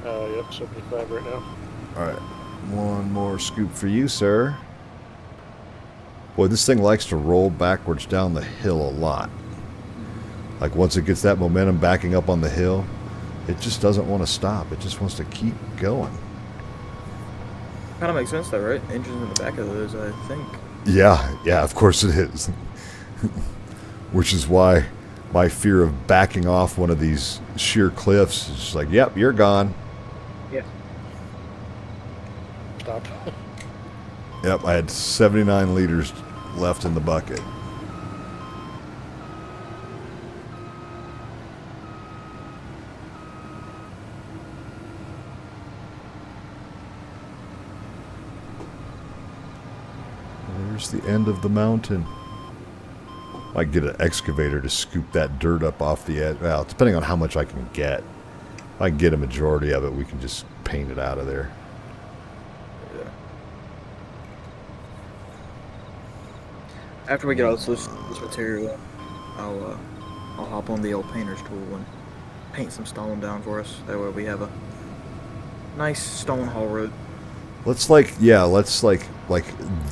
Yep, 75 right now. Alright. One more scoop for you, sir. Boy, this thing likes to roll backwards down the hill a lot. Like once it gets that momentum backing up on the hill, it just doesn't want to stop. It just wants to keep going. Kind of makes sense, though, right? Engines in the back of those, I think. Yeah, of course it is. Which is why my fear of backing off one of these sheer cliffs is just like, yep, you're gone. Yeah. Stop. Yep, I had 79 liters left in the bucket. There's the end of the mountain. I get an excavator to scoop that dirt up off the edge. Well, depending on how much I can get. If I can get a majority of it, we can just paint it out of there. Yeah. After we get all this material, I'll hop on the old painter's tool and paint some stone down for us. That way we have a nice stone haul road. Let's like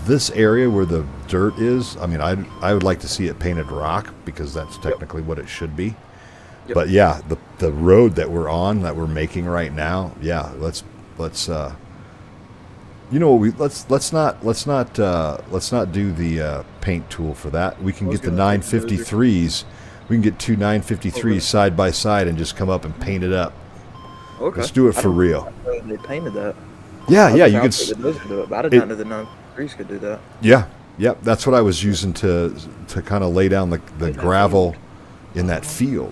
this area where the dirt is. I mean, I would like to see it painted rock because that's technically what it should be. Yep. But yeah, the road that we're on, that we're making right now, yeah, let's you know, let's not do the paint tool for that. We can get the 953s. We can get two 953s side by side and just come up and paint it up. Okay. Let's do it for real. They painted that. Yeah, you can. Those can do it, but I did not know the 9 could do that. Yeah, yep. That's what I was using to kind of lay down the gravel in that field.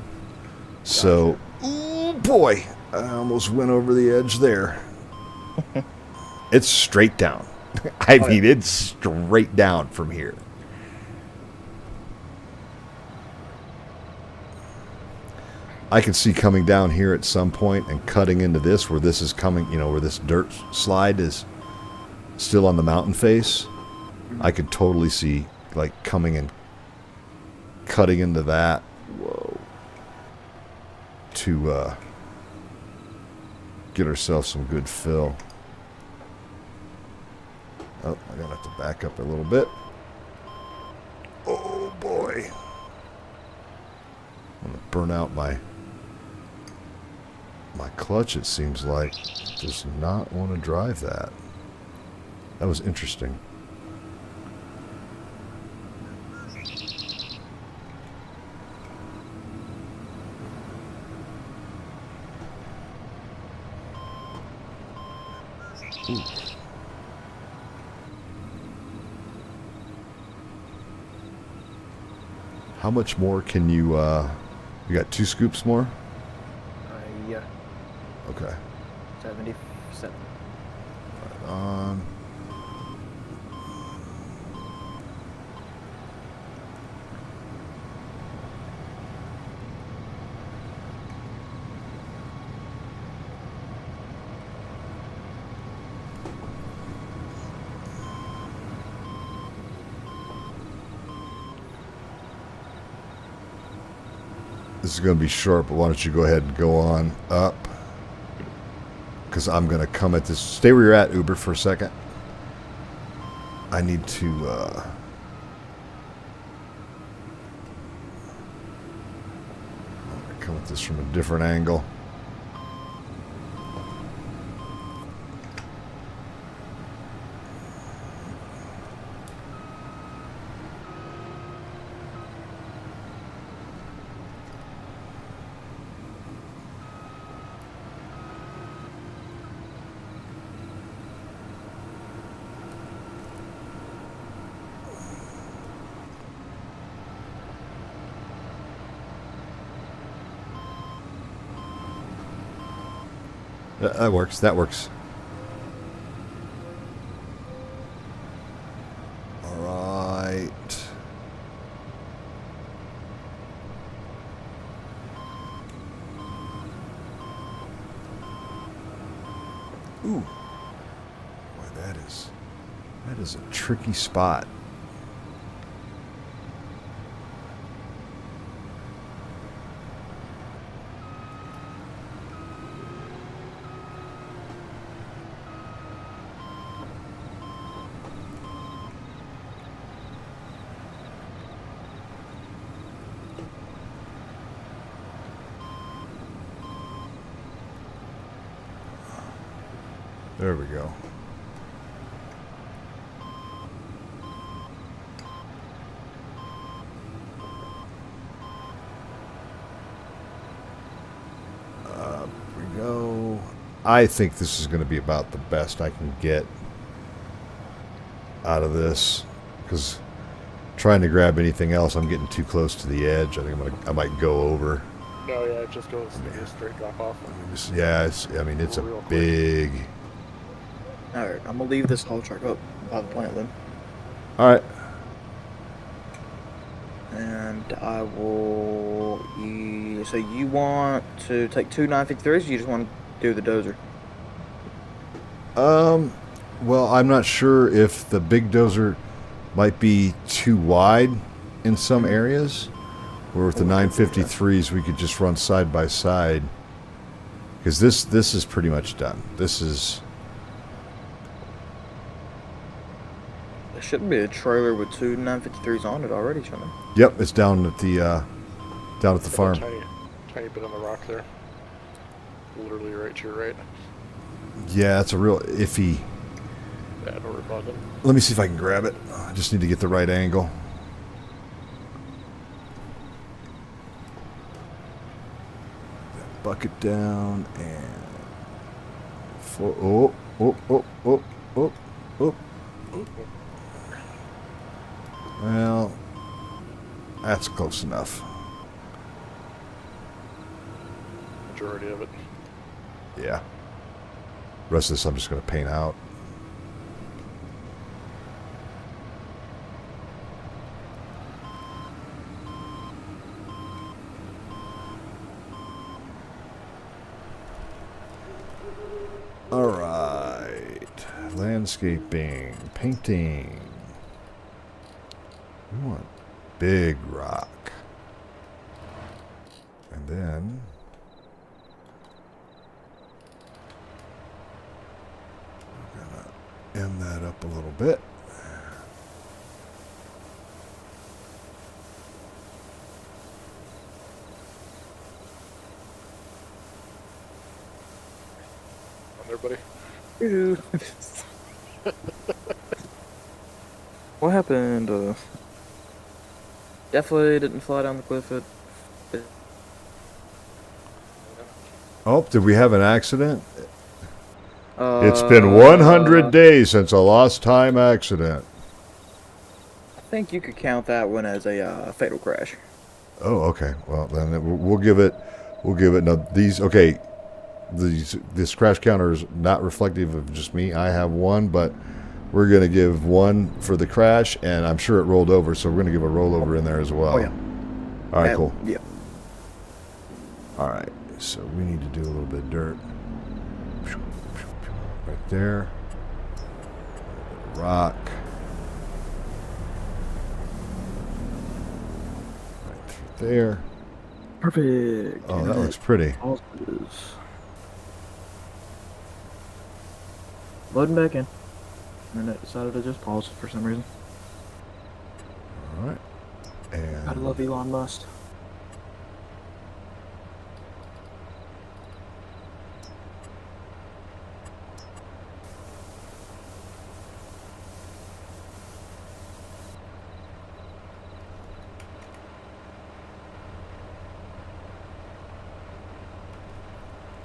So, ooh, boy, I almost went over the edge there. It's straight down. I mean, it's straight down from here. I can see coming down here at some point and cutting into this where this is coming, you know, where this dirt slide is still on the mountain face. I could totally see like coming and cutting into that. Whoa. To get ourselves some good fill. Oh, I'm gonna have to back up a little bit. Oh boy. I'm gonna burn out my clutch, it seems like. Does not want to drive that. That was interesting. Ooh. How much more can you, you got 2 scoops more? Yeah. Okay. 77. Right on. This is going to be short, but why don't you go ahead and go on up? Because I'm going to come at this. Stay where you're at, Uber, for a second. I need to... I'm going to come at this from a different angle. That works. That works. All right. Ooh. Boy, that is a tricky spot. There we go. We go. I think this is going to be about the best I can get out of this, because trying to grab anything else, I'm getting too close to the edge. I think I might go over. No, yeah, it just goes a straight drop off. Yeah, I mean, it's a big. Alright, I'm gonna leave this whole truck up by the plant then. Alright. And I will. So you want to take 2 953s, or you just want to do the dozer? Well, I'm not sure if the big dozer might be too wide in some areas, or with the 953s we could just run side by side. Because this is pretty much done. This is. There shouldn't be a trailer with 2 953s on it already, shouldn't there? Yep, it's down at the farm. Tiny bit on the rock there. Literally right to your right. Yeah, it's a real iffy. Bad or abundant. Let me see if I can grab it. I just need to get the right angle. Bucket down and oh. Well, that's close enough. Majority of it. Yeah. Rest of this I'm just going to paint out. All right. Landscaping, painting. One big rock. And then we're going to end that up a little bit. On there, buddy. Ew. What happened? Definitely didn't fly down the cliff. Oh, did we have an accident? It's I been 100 days since a lost time accident. think you could count that one as a fatal crash. Oh, okay. Well, then we'll give it. We'll give it. Now these. Okay. This crash counter is not reflective of just me. I have one, but we're gonna give one for the crash, and I'm sure it rolled over, so we're gonna give a rollover in there as well. Oh yeah. All right. Cool. Yeah. All right. So we need to do a little bit of dirt. Right there. Rock. Right through there. Perfect. Oh, that looks pretty. Loading back in. And it decided to just pause for some reason. All right. And I love Elon Musk.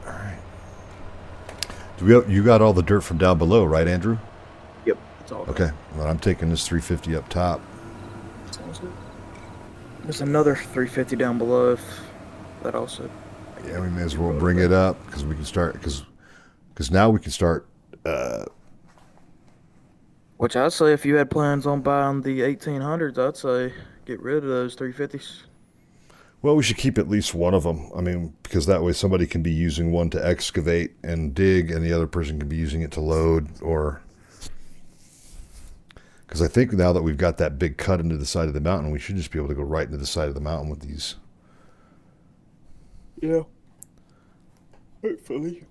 all right. You got all the dirt from down below, right, Andrew? Yep. It's all good. Okay. Well, I'm taking this 350 up top. Sounds good. There's another 350 down below if that also. Yeah, we may as well bring it up because we can start because now we can start. Which I'd say if you had plans on buying the 1800s, I'd say get rid of those 350s. Well, we should keep at least one of them. I mean, because that way somebody can be using one to excavate and dig, and the other person can be using it to load. Or because I think now that we've got that big cut into the side of the mountain, we should just be able to go right into the side of the mountain with these. Yeah. Hopefully.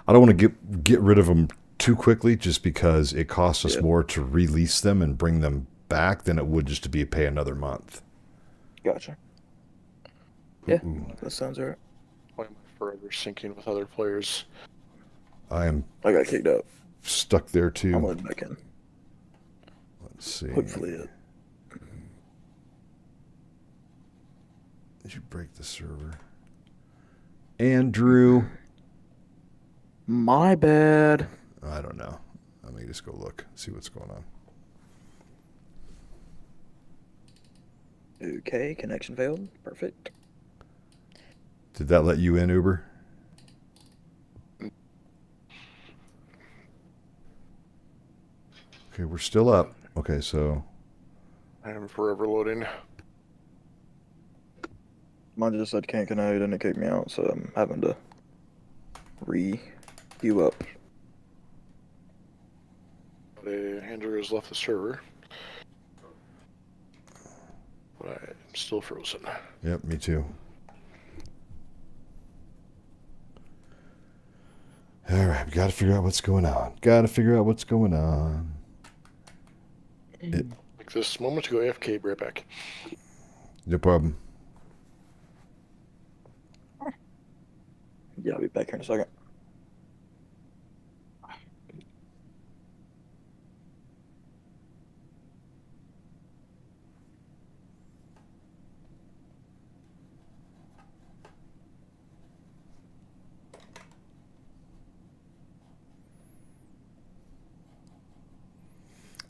I don't want to get rid of them too quickly, just because it costs us more to release them and bring them back than it would just to be pay another month. Gotcha. Yeah, that sounds alright. Why am I forever syncing with other players? I am I got kicked out. stuck there too. I'm letting back in. Let's see. Hopefully it. Did you break the server? Andrew. My bad. I don't know. Let me just go look, see what's going on. Okay, connection failed. Perfect. Did that let you in, Uber? Okay, we're still up. Okay, so I am forever loading. Mine just said can't connect and it kicked me out, so I'm having to queue up. Andrew has left the server. But I'm still frozen. yep, me too. All right, we got to figure out what's going on. Like this moment to go AFK, be right back. No problem. Yeah, I'll be back here in a second.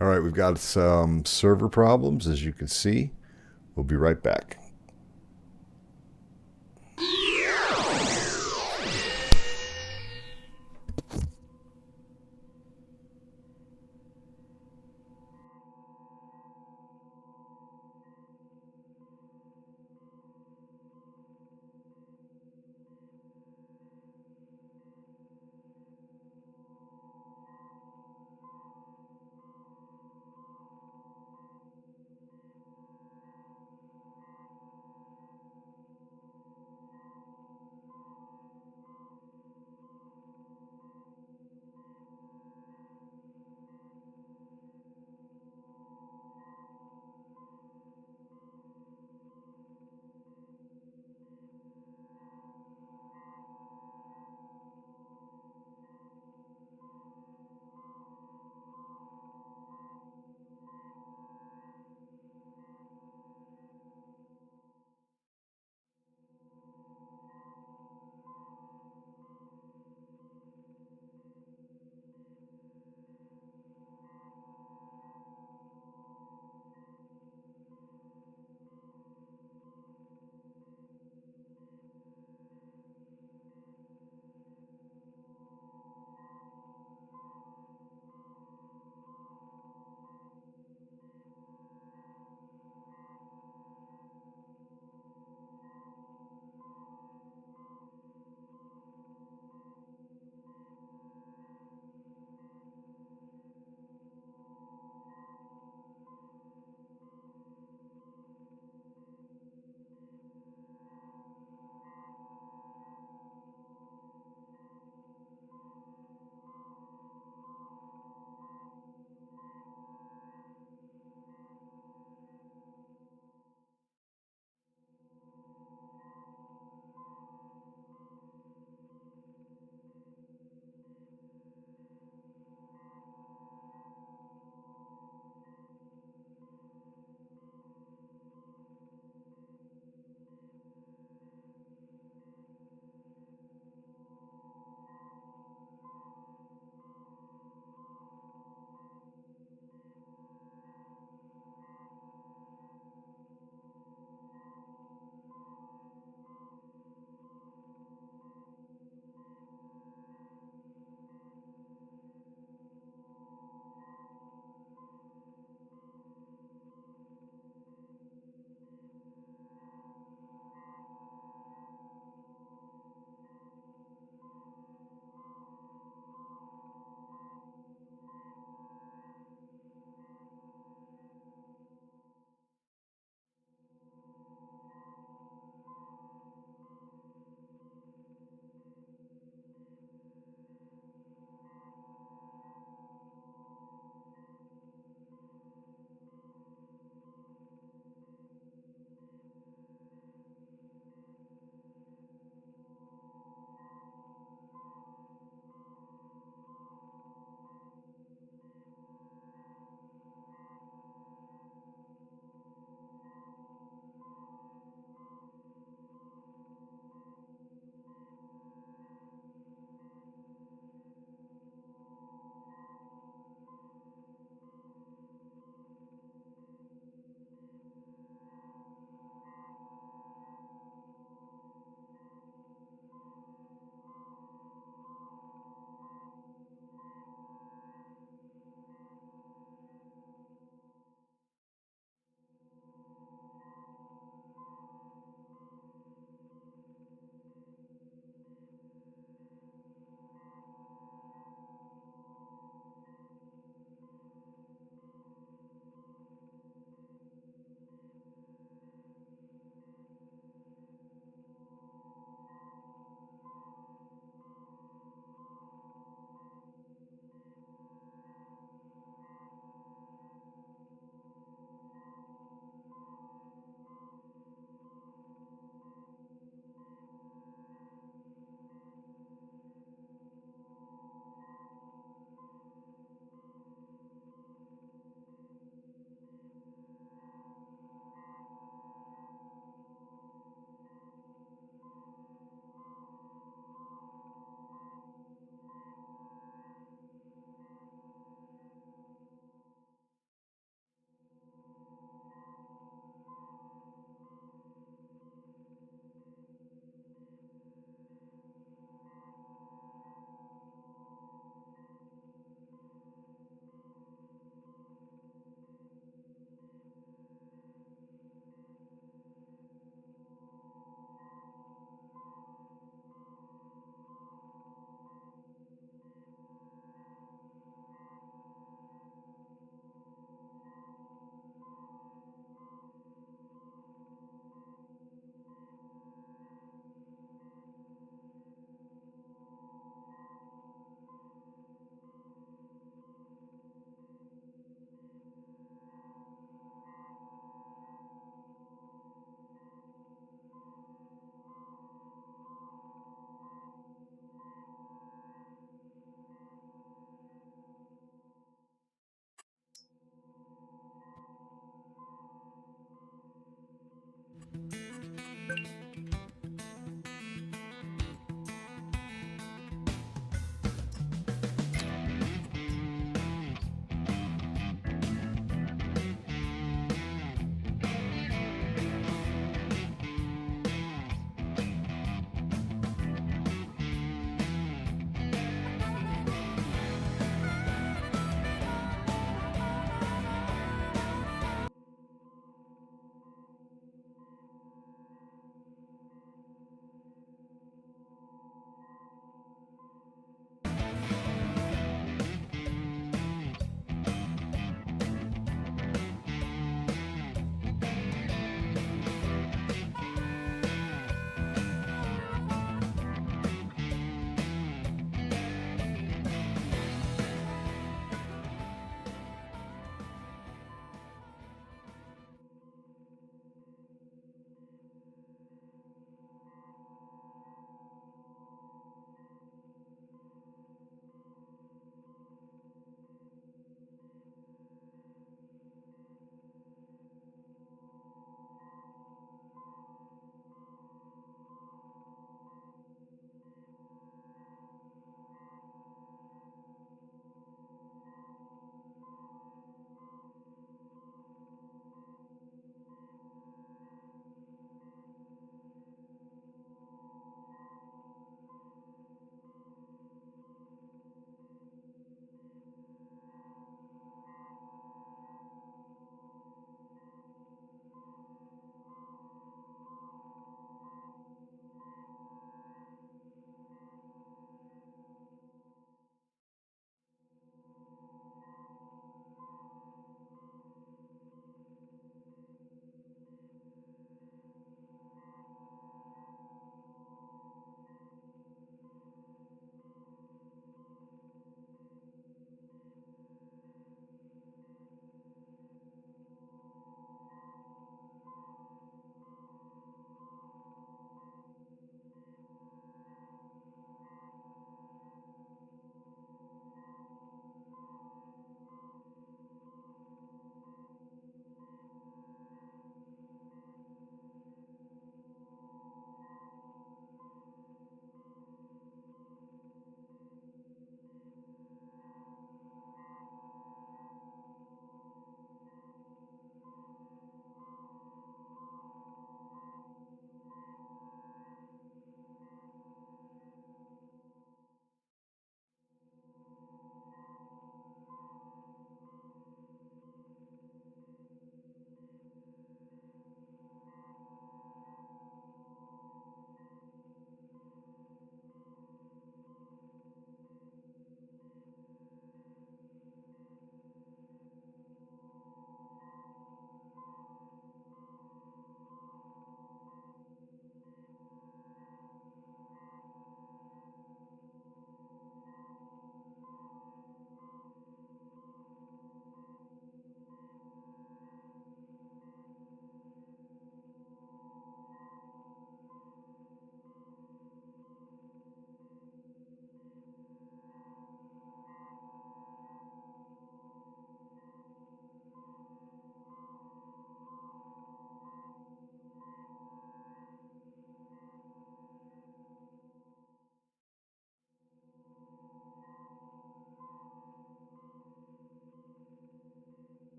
All right, we've got some server problems, as you can see. We'll be right back.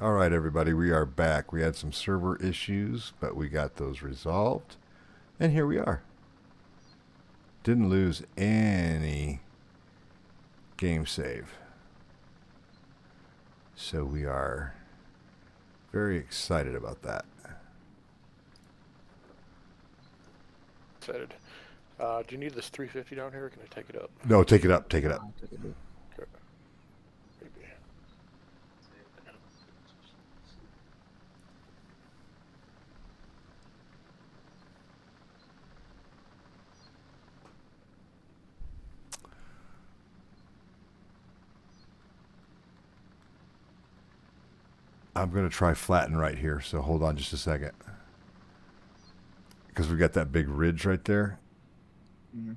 All right, everybody, we are back. We had some server issues, but we got those resolved. And here we are. Didn't lose any game save. So we are very excited about that. Excited. Do you need this 350 down here, or can I take it up? No, take it up. Take it up. Okay. Maybe. I'm going to try flatten right here, so hold on just a second. Because we've got that big ridge right there. Mm-hmm.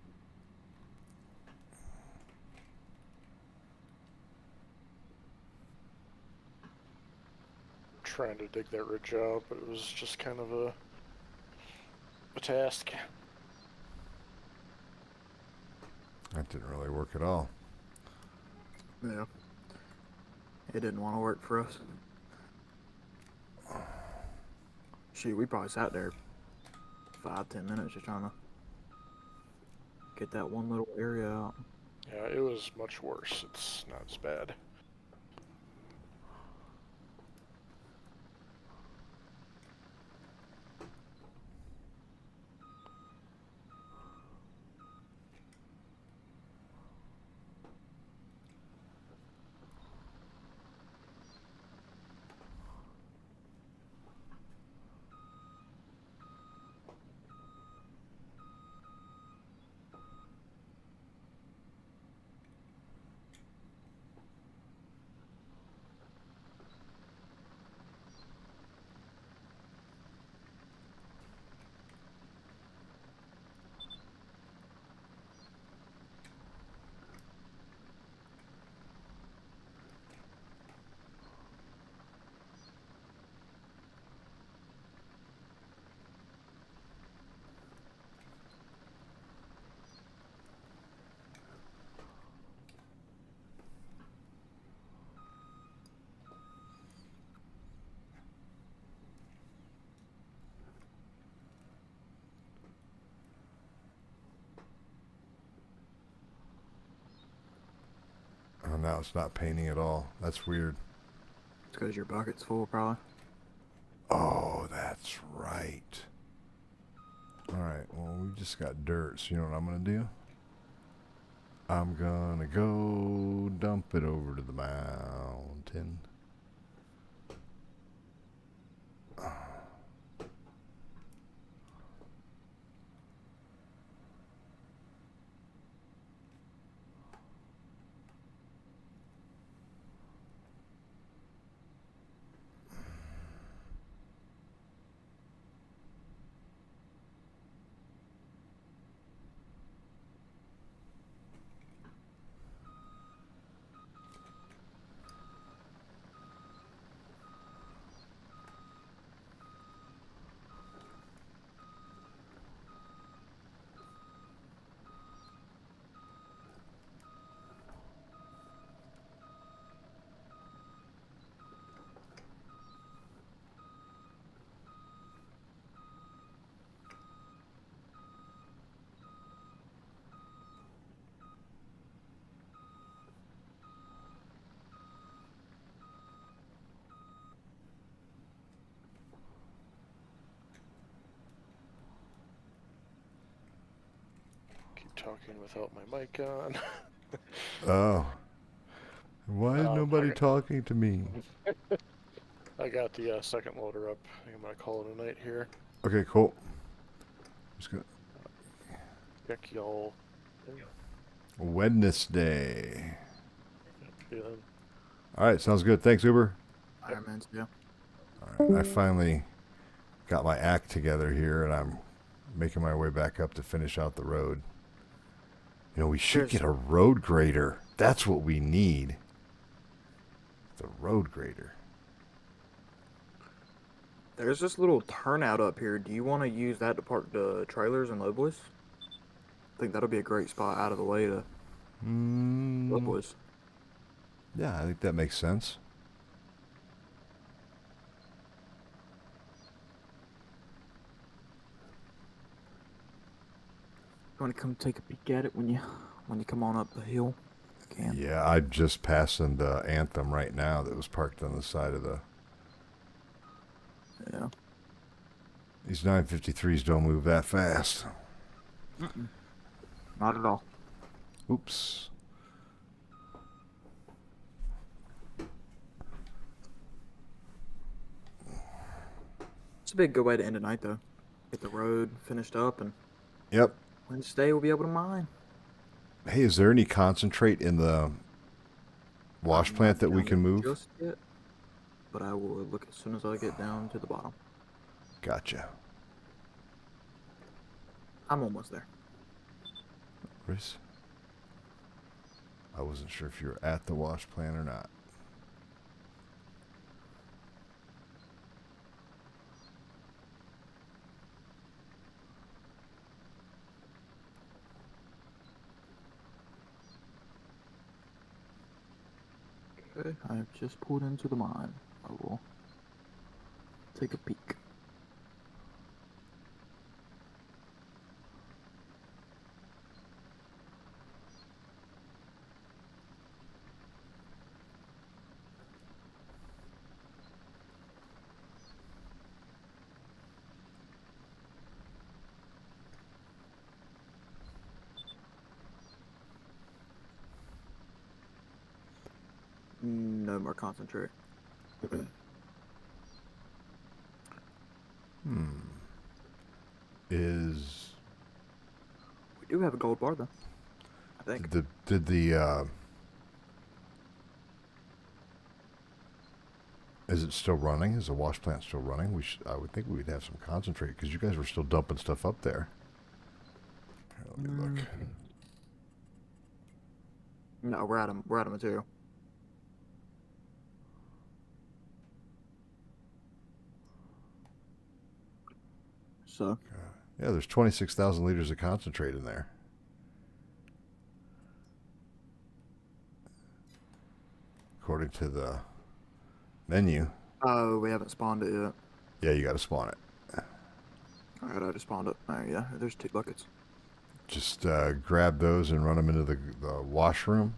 Trying to dig that ridge out, but it was just kind of a task. That didn't really work at all. Yeah. It didn't want to work for us. Shoot, we probably sat there 5-10 minutes just trying to get that one little area out. Yeah, it was much worse. It's not as bad. Oh, now it's not painting at all. That's weird. It's because your bucket's full, probably. Oh, that's right. All right, well, we just got dirt, so you know what I'm going to do? I'm going to go dump it over to the mountain. Keep talking without my mic on. Oh. Why is nobody I got- talking to me? I got the second loader up. I think I'm gonna call it a night here. Okay, cool. Just gonna Check y'all. Wednesday. Yeah. All right, sounds good. Thanks, Uber. Iron Man's, yeah. All right, I finally got my act together here, and I'm making my way back up to finish out the road. You know, we should get a road grader. That's what we need. The road grader. There's this little turnout up here. Do you want to use that to park the trailers and lowboys? I think that'll be a great spot out of the way to lowboys. Yeah, I think that makes sense. want to come take a peek at it when you come on up the hill? You can. Yeah, I'm just passing the Anthem right now that was parked on the side of the... Yeah. These 953s don't move that fast. Mm-mm. Not at all. Oops. It's a big good way to end the night, though. Get the road finished up, and Yep. Wednesday we'll be able to mine. Hey, is there any concentrate in the wash I'm plant not that we down can there move? just yet, but I will look as soon as I get down to the bottom. Gotcha. I'm almost there. Chris? I wasn't sure if you were at the wash plant or not. Okay, I've just pulled into the mine. I will take a peek. No more concentrate. Is We do have a gold bar, though. I think. did the is it still running? Is the wash plant still running? I would think we'd have some concentrate because you guys were still dumping stuff up there. Here, let me look. No, we're out of material. So Yeah, there's 26,000 liters of concentrate in there. According to the menu. oh, we haven't spawned it yet. Yeah, you got to spawn it. All right, I just spawned it. There, yeah, there's 2 buckets. Just grab those and run them into the washroom.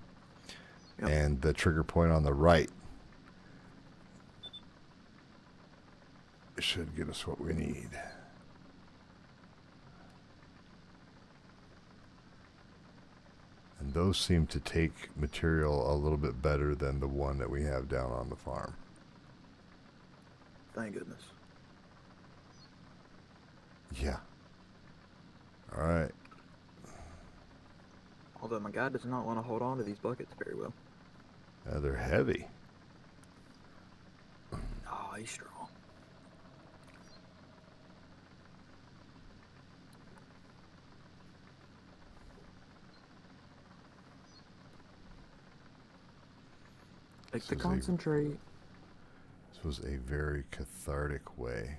Yep. And the trigger point on the right should get us what we need. And those seem to take material a little bit better than the one that we have down on the farm. Thank goodness. Yeah. All right. Although my guy does not want to hold on to these buckets very well. They're heavy. Oh, he's strong. Take the concentrate. This was a very cathartic way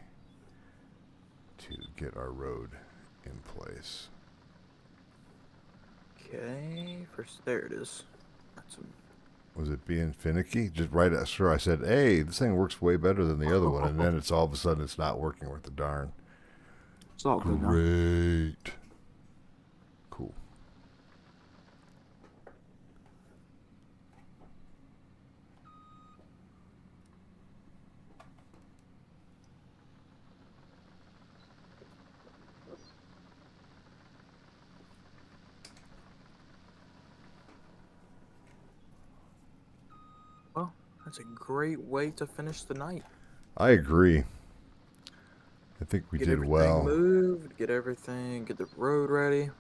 to get our road in place. Okay, first there it is. That's a Was it being finicky? Just right at sure I said, hey, this thing works way better than the other one, and then it's all of a sudden it's not working worth a darn. It's all good now. Great. Cool. Well, that's a great way to finish the night. I agree. I think we Get did everything well. moved, get the road ready.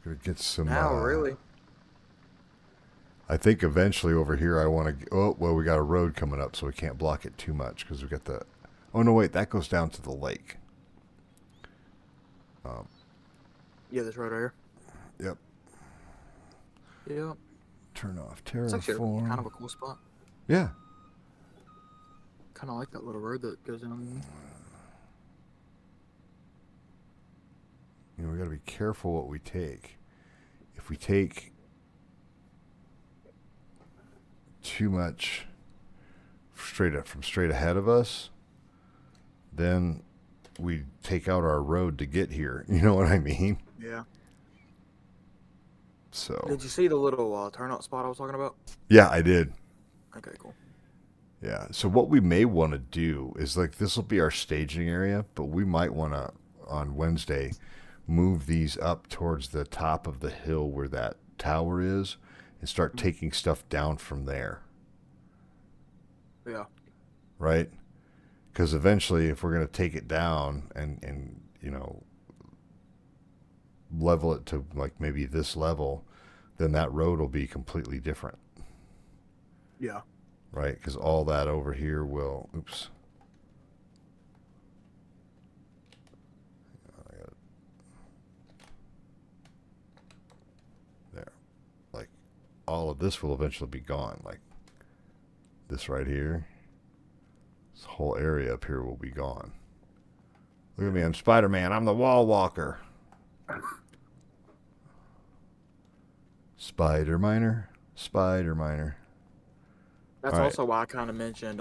Gonna get some. Now, really. I think eventually over here I want to. Oh well, we got a road coming up, so we can't block it too much because we got the. Oh no, wait, that goes down to the lake. Yeah, this road right Yep. here. Yep. Turn off It's actually terraform. kind of a cool spot. Yeah. Kind of like that little road that goes in. You know, we got to be careful what we take. If we take too much straight ahead of us, then we take out our road to get here. You know what I mean? Yeah. So Did you see the little turnout spot I was talking about? yeah, I did. Okay, cool. Yeah. So what we may want to do is like this will be our staging area, but we might want to on Wednesday move these up towards the top of the hill where that tower is and start taking stuff down from there. Yeah. Right? Because eventually, if we're going to take it down and level it to like maybe this level, then that road will be completely different. Yeah. Right? Because all that over here will. Oops. There. Like, all of this will eventually be gone. Like, this right here. This whole area up here will be gone. Look at me. I'm Spider-Man. I'm the wall walker. Spider Miner. Spider Miner. That's All right. also why I kind of mentioned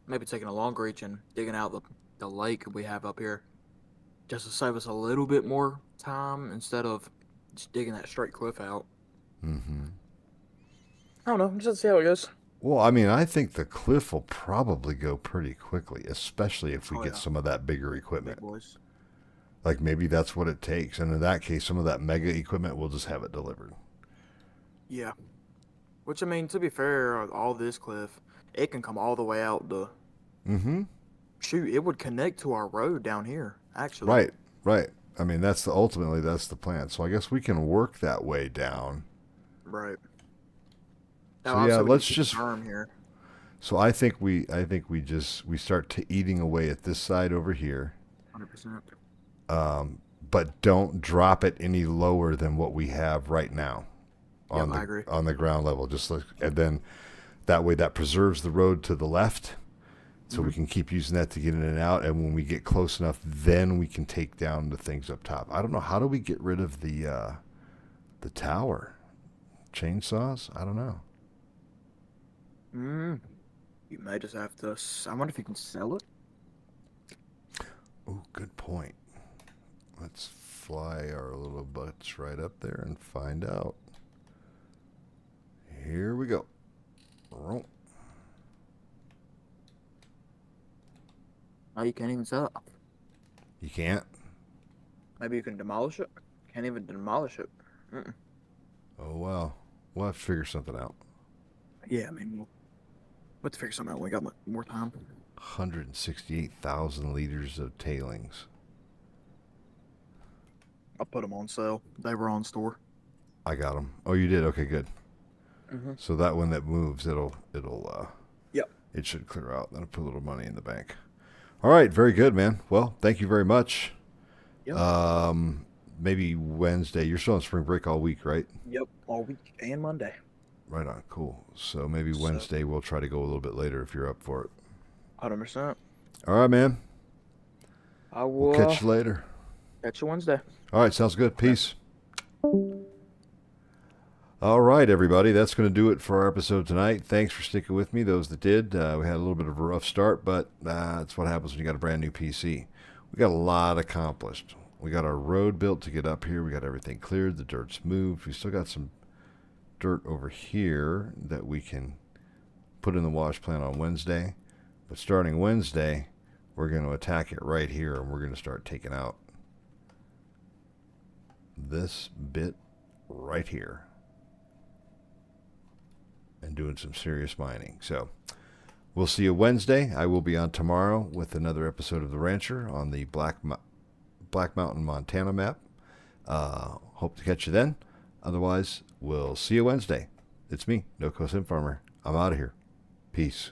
maybe taking a long reach and digging out the lake we have up here, just to save us a little bit more time instead of just digging that straight cliff out. Mm-hmm. I don't know. Just see how it goes. Well, I mean, I think the cliff will probably go pretty quickly, especially if we Oh, get yeah. some of that bigger Big equipment. boys. Like maybe that's what it takes, and in that case, some of that mega equipment we'll just have it delivered. Yeah. Which, I mean, to be fair, all this cliff, it can come all the way out the... Mm-hmm. Shoot, it would connect to our road down here, actually. Right, right. I mean, ultimately that's the plan. So I guess we can work that way down. Right. So Now, yeah, obviously, we let's can keep just. the berm here. So I think we start to eating away at this side over here, 100%. but don't drop it any lower than what we have right now on Yep, I agree. on the ground level. And then that way that preserves the road to the left, so we can keep using that to get in and out. And when we get close enough, then we can take down the things up top. I don't know, how do we get rid of the tower? Chainsaws? I don't know. You may just have to... I wonder if you can sell it. Oh, good point. Let's fly our little butts right up there and find out. Here we go. No, you can't even sell it. You can't? Maybe you can demolish it. Can't even demolish it. Oh, wow. We'll have to figure something out. Yeah, I mean, we'll have to figure something out when we got more time. 168,000 liters of tailings. I'll put them on sale. They were on store. I got them. Oh, you did? Okay, good. Mm-hmm. So that one that moves, Yep. it should clear out. Then I'll put a little money in the bank. All right, very good, man. Well, thank you very much. Yep. Maybe Wednesday. You're still on spring break all week, right? Yep. All week and Monday. Right on. Cool. So maybe Wednesday we'll try to go a little bit later if you're up for it. 100%. All right, man. I will We'll catch you later. catch you Wednesday. All right, sounds good. Peace. All right, everybody. That's going to do it for our episode tonight. Thanks for sticking with me, those that did. We had a little bit of a rough start, but that's what happens when you got a brand new PC. We got a lot accomplished. We got our road built to get up here. We got everything cleared. The dirt's moved. We still got some dirt over here that we can put in the wash plant on Wednesday. But starting Wednesday, we're going to attack it right here, and we're going to start taking out this bit right here and doing some serious mining. So we'll see you Wednesday. I will be on tomorrow with another episode of The Rancher on the Black Mountain, Montana map. Hope to catch you then. Otherwise, we'll see you Wednesday. It's me, No Coast Farmer. I'm out of here. Peace.